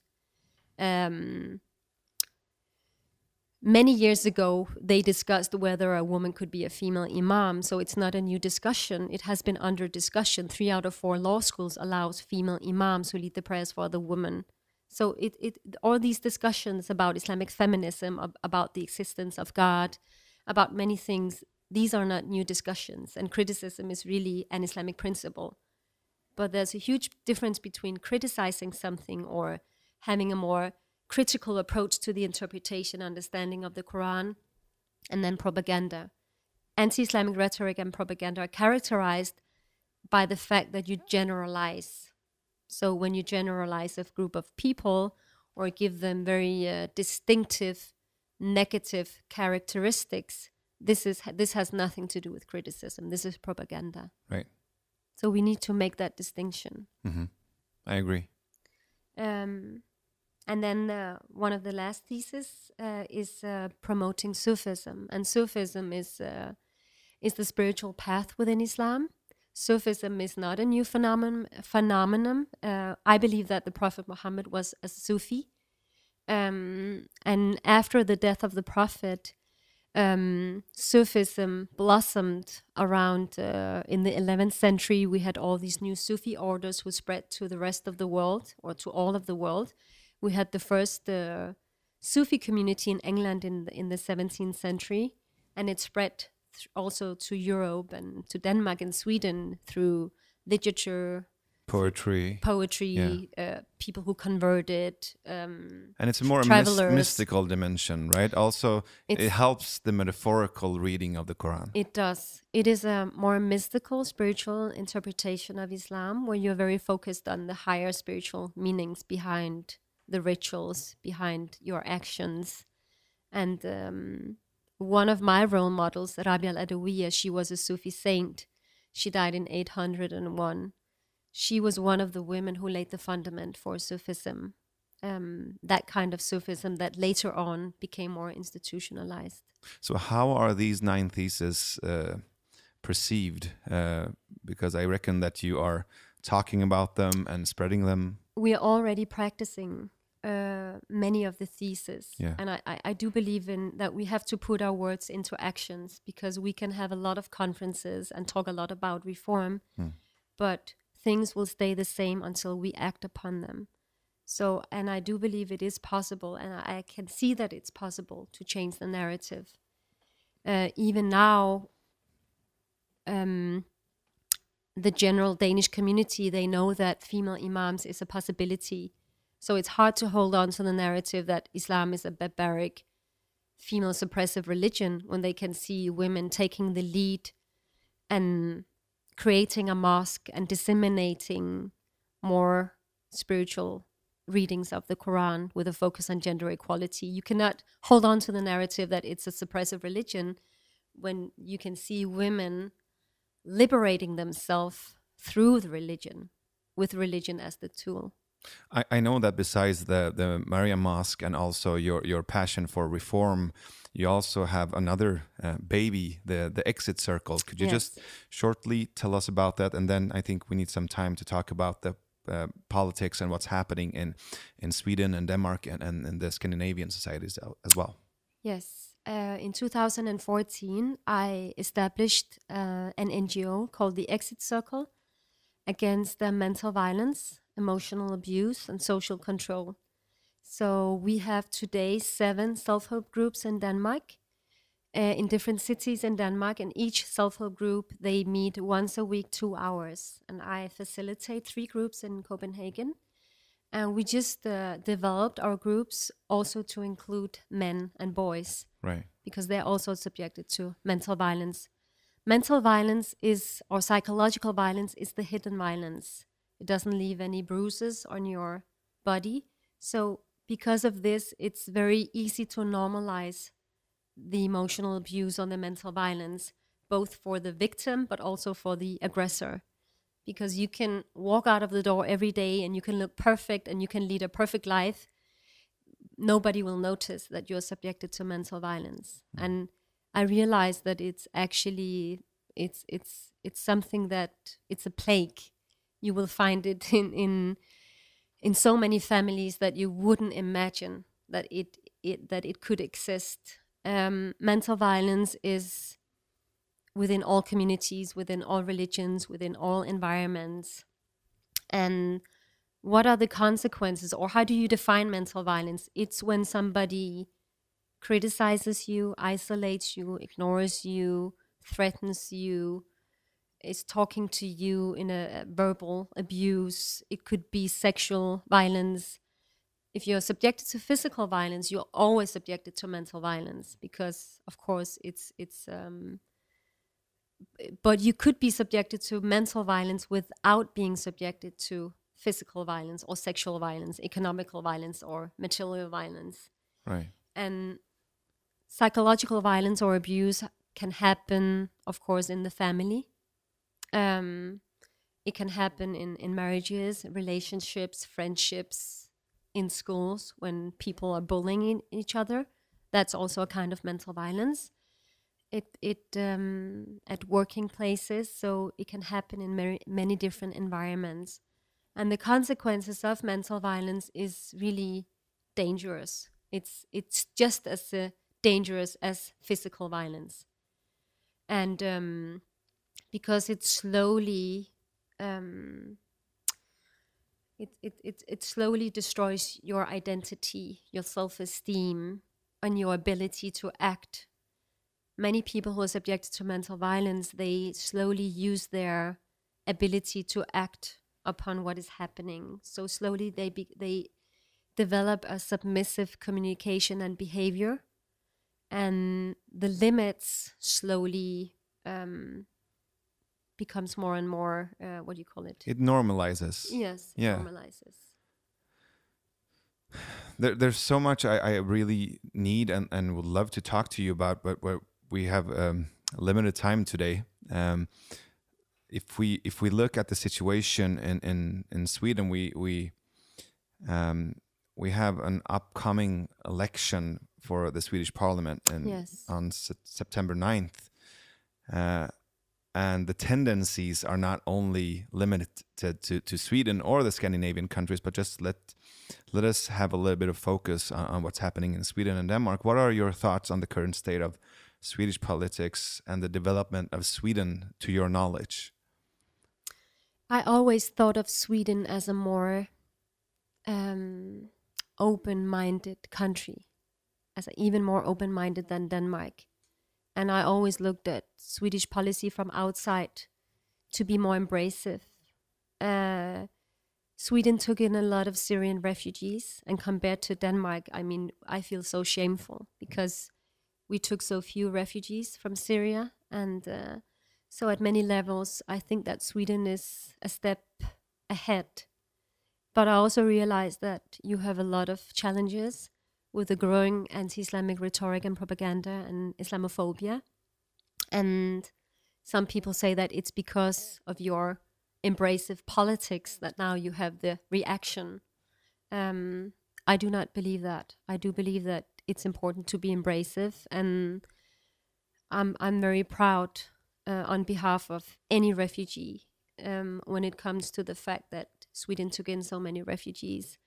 Many years ago, they discussed whether a woman could be a female imam, so it's not a new discussion. It has been under discussion. 3 out of 4 law schools allows female imams who lead the prayers for the women. So all these discussions about Islamic feminism, about the existence of God, about many things, these are not new discussions, and criticism is really an Islamic principle. But there's a huge difference between criticizing something or having a more critical approach to the interpretation, understanding of the Quran, and then propaganda. Anti-Islamic rhetoric and propaganda are characterized by the fact that you generalize. So when you generalize a group of people or give them very distinctive negative characteristics, this has nothing to do with criticism. This is propaganda. Right. So we need to make that distinction. Mm-hmm. I agree. And then one of the last theses is promoting Sufism. And Sufism is the spiritual path within Islam. Sufism is not a new phenomenon. I believe that the Prophet Muhammad was a Sufi. And after the death of the Prophet, Sufism blossomed around in the 11th century. We had all these new Sufi orders who spread to the rest of the world, or to all of the world. We had the first Sufi community in England in the 17th century, and it spread also to Europe and to Denmark and Sweden through literature, poetry, people who converted, and it's a more mystical dimension, right? Also, it helps the metaphorical reading of the Quran. It does. It is a more mystical, spiritual interpretation of Islam, where you're very focused on the higher spiritual meanings behind the rituals, behind your actions. And one of my role models, Rabia al-Adawiyya, she was a Sufi saint. She died in 801. She was one of the women who laid the fundament for Sufism. that kind of Sufism that later on became more institutionalized. So how are these 9 theses perceived? Because I reckon that you are talking about them and spreading them. We are already practicing many of the theses. Yeah. And I do believe in that we have to put our words into actions, because we can have a lot of conferences and talk a lot about reform, but things will stay the same until we act upon them. So, and I do believe it is possible, and I can see that it's possible to change the narrative. Even now, the general Danish community, they know that female imams is a possibility. So it's hard to hold on to the narrative that Islam is a barbaric, female suppressive religion when they can see women taking the lead and creating a mosque and disseminating more spiritual readings of the Quran with a focus on gender equality. You cannot hold on to the narrative that it's a suppressive religion when you can see women liberating themselves through the religion, with religion as the tool. I know that besides the Mariam Mosque and also your passion for reform, you also have another baby, the Exit Circle. Could you just shortly tell us about that? And then I think we need some time to talk about the politics and what's happening in Sweden and Denmark and the Scandinavian societies as well. Yes. In 2014, I established an NGO called the Exit Circle against mental violence, emotional abuse, and social control. So we have today 7 self-help groups in Denmark, in different cities in Denmark, and each self-help group, they meet once a week, 2 hours. And I facilitate 3 groups in Copenhagen. And we just developed our groups also to include men and boys. Right. Because they're also subjected to mental violence. Mental violence or psychological violence is the hidden violence. It doesn't leave any bruises on your body. So because of this, it's very easy to normalize the emotional abuse or the mental violence, both for the victim, but also for the aggressor. Because you can walk out of the door every day and you can look perfect and you can lead a perfect life. Nobody will notice that you're subjected to mental violence. And I realized that it's actually, it's something that, it's a plague. You will find it in so many families that you wouldn't imagine that it could exist. Mental violence is within all communities, within all religions, within all environments. And what are the consequences, or how do you define mental violence? It's when somebody criticizes you, isolates you, ignores you, threatens you, is talking to you in a verbal abuse. It could be sexual violence. If you're subjected to physical violence, you're always subjected to mental violence because, of course, but you could be subjected to mental violence without being subjected to physical violence or sexual violence, economical violence or material violence. Right. And psychological violence or abuse can happen, of course, in the family. It can happen in marriages, relationships, friendships, in schools when people are bullying each other. That's also a kind of mental violence. At working places, so it can happen in many different environments. And the consequences of mental violence is really dangerous. It's just as dangerous as physical violence. And because it slowly it slowly destroys your identity, your self-esteem, and your ability to act. Many people who are subjected to mental violence, they slowly use their ability to act upon what is happening. So slowly they develop a submissive communication and behavior, and the limits slowly becomes more and more, what do you call it? It normalizes. Yes, it normalizes. There's so much I really need and would love to talk to you about, but we have limited time today. If we look at the situation in Sweden, we we have an upcoming election for the Swedish parliament on September 9th. And the tendencies are not only limited to Sweden or the Scandinavian countries, but just let us have a little bit of focus on what's happening in Sweden and Denmark. What are your thoughts on the current state of Swedish politics and the development of Sweden, to your knowledge? I always thought of Sweden as a more open-minded country, as even more open-minded than Denmark. And I always looked at Swedish policy from outside to be more embracive. Sweden took in a lot of Syrian refugees, and compared to Denmark, I mean, I feel so shameful because we took so few refugees from Syria. And so at many levels, I think that Sweden is a step ahead. But I also realized that you have a lot of challenges with the growing anti-Islamic rhetoric and propaganda and Islamophobia. And some people say that it's because of your embracive politics that now you have the reaction. I do not believe that. I do believe that it's important to be embracive, and I'm very proud on behalf of any refugee when it comes to the fact that Sweden took in so many refugees.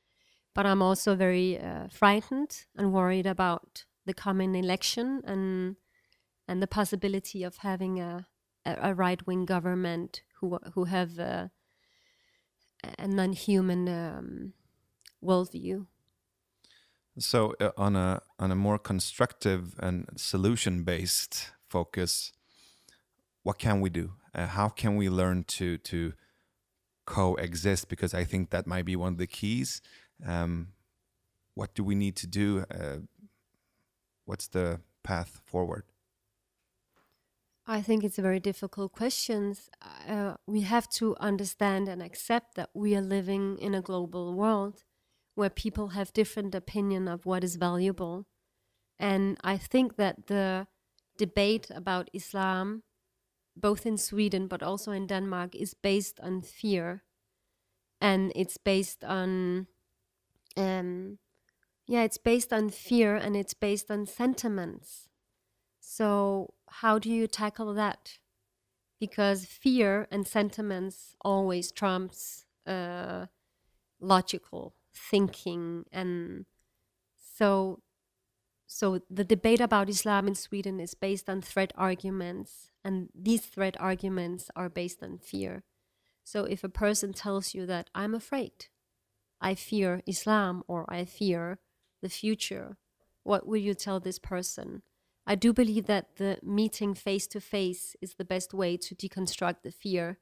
But I'm also very frightened and worried about the coming election and the possibility of having a right-wing government who have a non-human worldview. So on a more constructive and solution-based focus, what can we do? How can we learn to coexist? Because I think that might be one of the keys. What do we need to do? What's the path forward? I think it's a very difficult question. We have to understand and accept that we are living in a global world where people have different opinion of what is valuable. And I think that the debate about Islam, both in Sweden but also in Denmark, is based on fear. And it's based on it's based on fear, and it's based on sentiments. So how do you tackle that? Because fear and sentiments always trumps logical thinking. And so the debate about Islam in Sweden is based on threat arguments, and these threat arguments are based on fear. So if a person tells you that I'm afraid, I fear Islam, or I fear the future, what will you tell this person? I do believe that the meeting face to face is the best way to deconstruct the fear.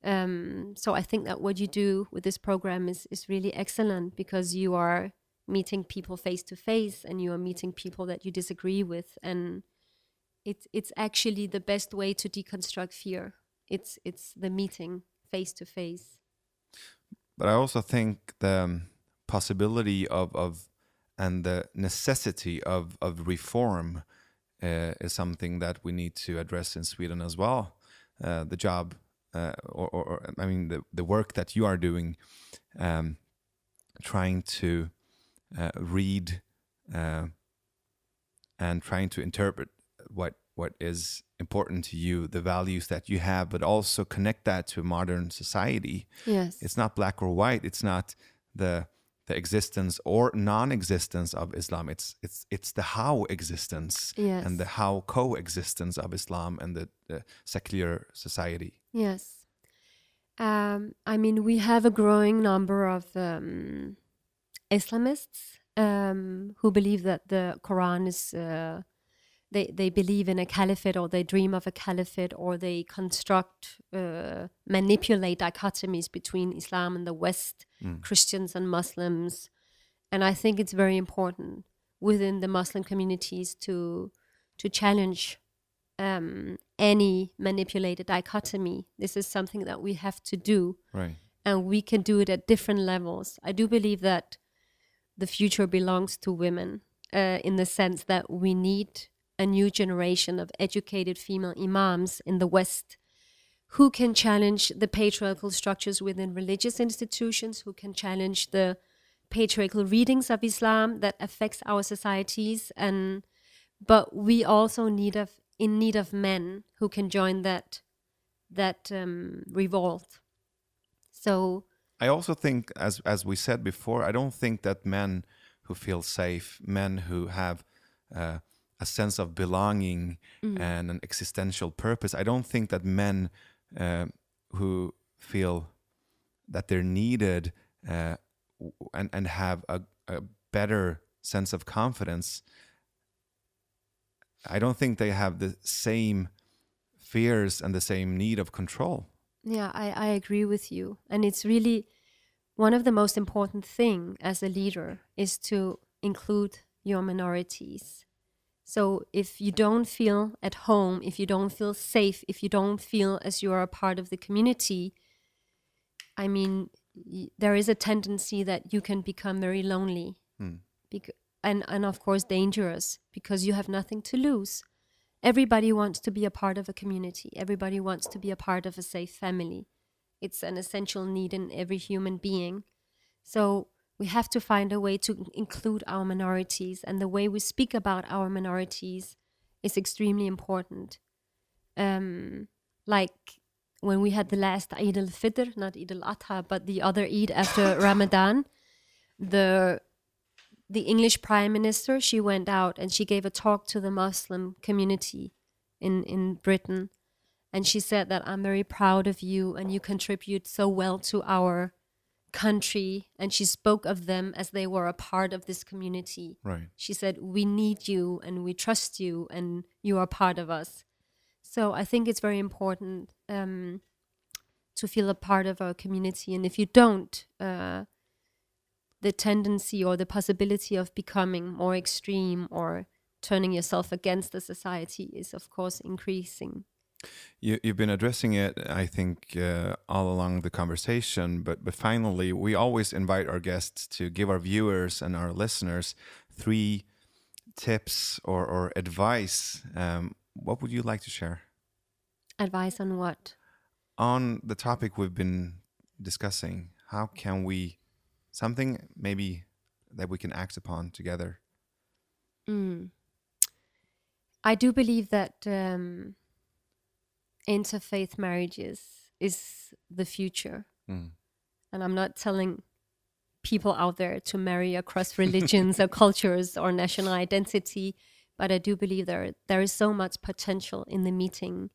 So I think that what you do with this program is really excellent, because you are meeting people face to face, and you are meeting people that you disagree with, and it's actually the best way to deconstruct fear. It's the meeting face to face. But I also think the possibility of and the necessity of reform is something that we need to address in Sweden as well. The job, the work that you are doing, trying to read and trying to interpret what is important to you, the values that you have, but also connect that to modern society. Yes. It's not black or white. It's not the existence or non-existence of Islam. It's the how existence, yes, and the how coexistence of Islam and the secular society. Yes. We have a growing number of Islamists who believe that the Quran is they believe in a caliphate, or they dream of a caliphate, or they construct, manipulate dichotomies between Islam and the West, Christians and Muslims. And I think it's very important within the Muslim communities to challenge any manipulated dichotomy. This is something that we have to do. Right. And we can do it at different levels. I do believe that the future belongs to women, in the sense that we need a new generation of educated female imams in the West who can challenge the patriarchal structures within religious institutions, who can challenge the patriarchal readings of Islam that affects our societies, but we also in need of men who can join that revolt. So I also think, as we said before, I don't think that men who feel safe, men who have a sense of belonging and an existential purpose, I don't think that men who feel that they're needed and have a better sense of confidence, I don't think they have the same fears and the same need of control. Yeah, I agree with you. And it's really one of the most important thing as a leader is to include your minorities. So if you don't feel at home, if you don't feel safe, if you don't feel as you are a part of the community, I mean, there is a tendency that you can become very lonely and of course dangerous, because you have nothing to lose. Everybody wants to be a part of a community. Everybody wants to be a part of a safe family. It's an essential need in every human being. So we have to find a way to include our minorities, and the way we speak about our minorities is extremely important. Like when we had the last Eid al-Fitr, not Eid al-Adha, but the other Eid after Ramadan, the English Prime Minister, she went out and she gave a talk to the Muslim community in Britain. And she said that I'm very proud of you and you contribute so well to our country. And she spoke of them as they were a part of this community. Right. She said, we need you and we trust you and you are part of us. So I think it's very important to feel a part of our community. And if you don't, the tendency or the possibility of becoming more extreme or turning yourself against the society is, of course, increasing. You've been addressing it, I think, all along the conversation, but finally, we always invite our guests to give our viewers and our listeners 3 tips or advice. What would you like to share? Advice on what? On the topic we've been discussing. How can we, something maybe that we can act upon together? I do believe that interfaith marriages is the future. And I'm not telling people out there to marry across religions or cultures or national identity, but I do believe there is so much potential in the meeting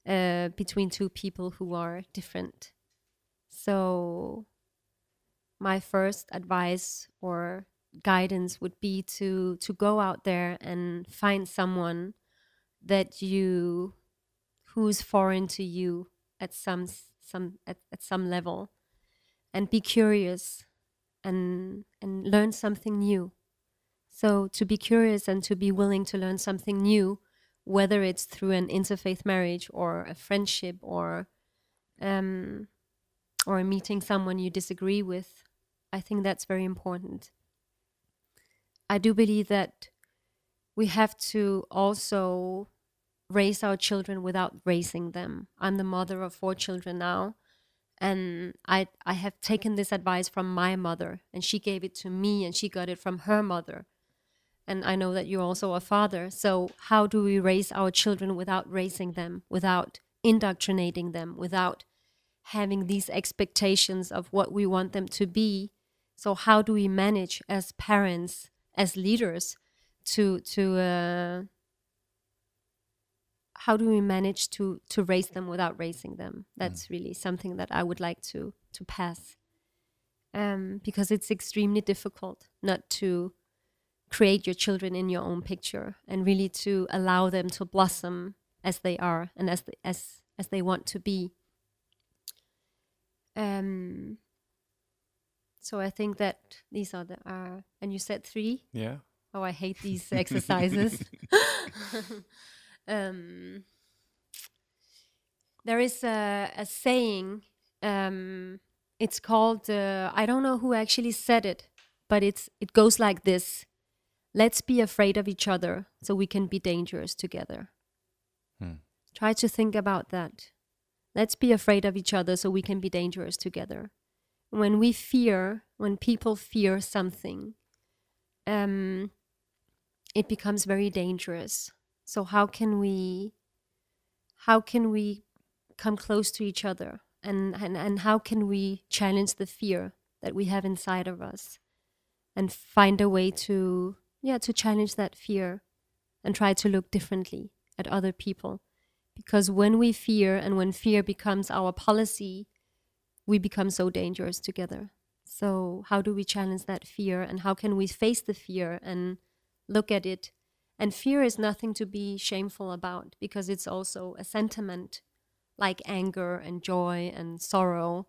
between 2 people who are different. So my first advice or guidance would be to go out there and find someone that who's foreign to you at some level, and be curious and learn something new. So to be curious and to be willing to learn something new, whether it's through an interfaith marriage or a friendship or meeting someone you disagree with, I think that's very important. I do believe that we have to also raise our children without raising them. I'm the mother of 4 children now, and I have taken this advice from my mother, and she gave it to me, and she got it from her mother. And I know that you're also a father. So how do we raise our children without raising them, without indoctrinating them, without having these expectations of what we want them to be? So how do we manage as parents, as leaders, how do we manage to raise them without raising them? That's really something that I would like to pass, because it's extremely difficult not to create your children in your own picture and really to allow them to blossom as they are and as they want to be. So I think that these are and you said 3? Yeah. Oh, I hate these exercises. There is a saying, it's called, I don't know who actually said it, but it goes like this: let's be afraid of each other so we can be dangerous together. Try to think about that. Let's be afraid of each other so we can be dangerous together. when people fear something, it becomes very dangerous. So how can we come close to each other, and how can we challenge the fear that we have inside of us, and find a way to challenge that fear and try to look differently at other people? Because when we fear, and when fear becomes our policy, we become so dangerous together. So how do we challenge that fear, and how can we face the fear and look at it? And fear is nothing to be shameful about, because it's also a sentiment like anger and joy and sorrow.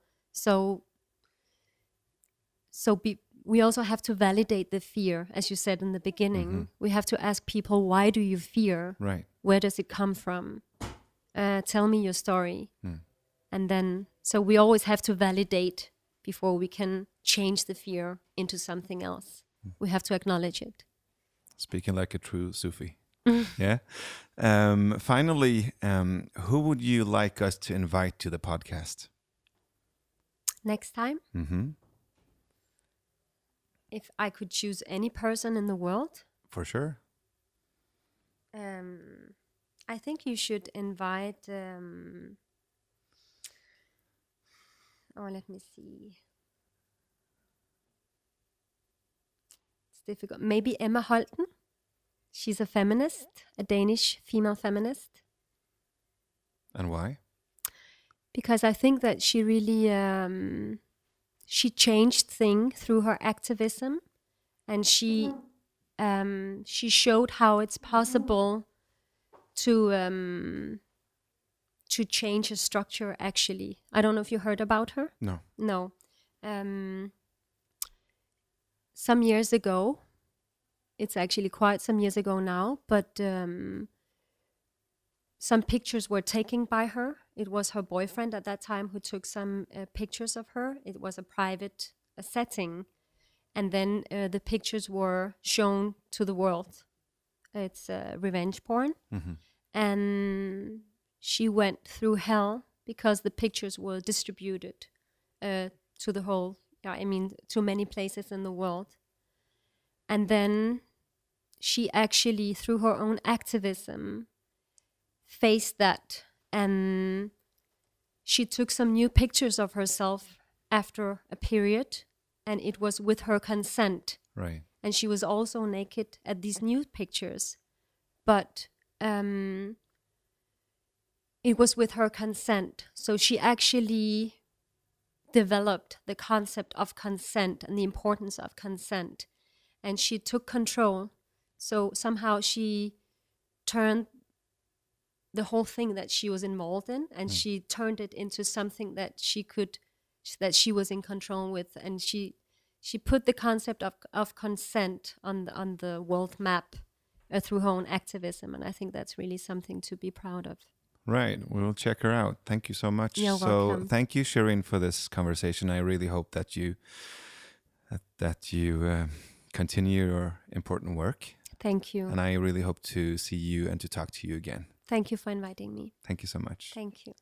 We also have to validate the fear, as you said in the beginning. Mm-hmm. We have to ask people, why do you fear? Right. Where does it come from? Tell me your story. And then, so we always have to validate before we can change the fear into something else. We have to acknowledge it. Speaking like a true Sufi. Yeah. Finally, who would you like us to invite to the podcast? Next time? Mm-hmm. If I could choose any person in the world? For sure. I think you should invite... let me see. It's difficult. Maybe Emma Holten. She's a feminist, a Danish female feminist. And why? Because I think that she really... she changed things through her activism, and she showed how it's possible to change a structure. Actually, I don't know if you heard about her. No. Some years ago, it's actually quite some years ago now, but some pictures were taken by her. It was her boyfriend at that time who took some pictures of her. It was a private setting. And then the pictures were shown to the world. It's revenge porn. Mm-hmm. And she went through hell because the pictures were distributed to the whole, to many places in the world. And then she actually, through her own activism, faced that, and she took some new pictures of herself after a period, and it was with her consent. Right. And she was also naked at these new pictures, but it was with her consent. So she actually developed the concept of consent and the importance of consent, and she took control. So somehow she turned the whole thing that she was involved in, and she turned it into something that that she was in control with, and she put the concept of consent on the world map through her own activism, and I think that's really something to be proud of. Right, we'll check her out. Thank you so much. You're welcome. Thank you, Sherin, for this conversation. I really hope that you continue your important work. Thank you. And I really hope to see you and to talk to you again. Thank you for inviting me. Thank you so much. Thank you.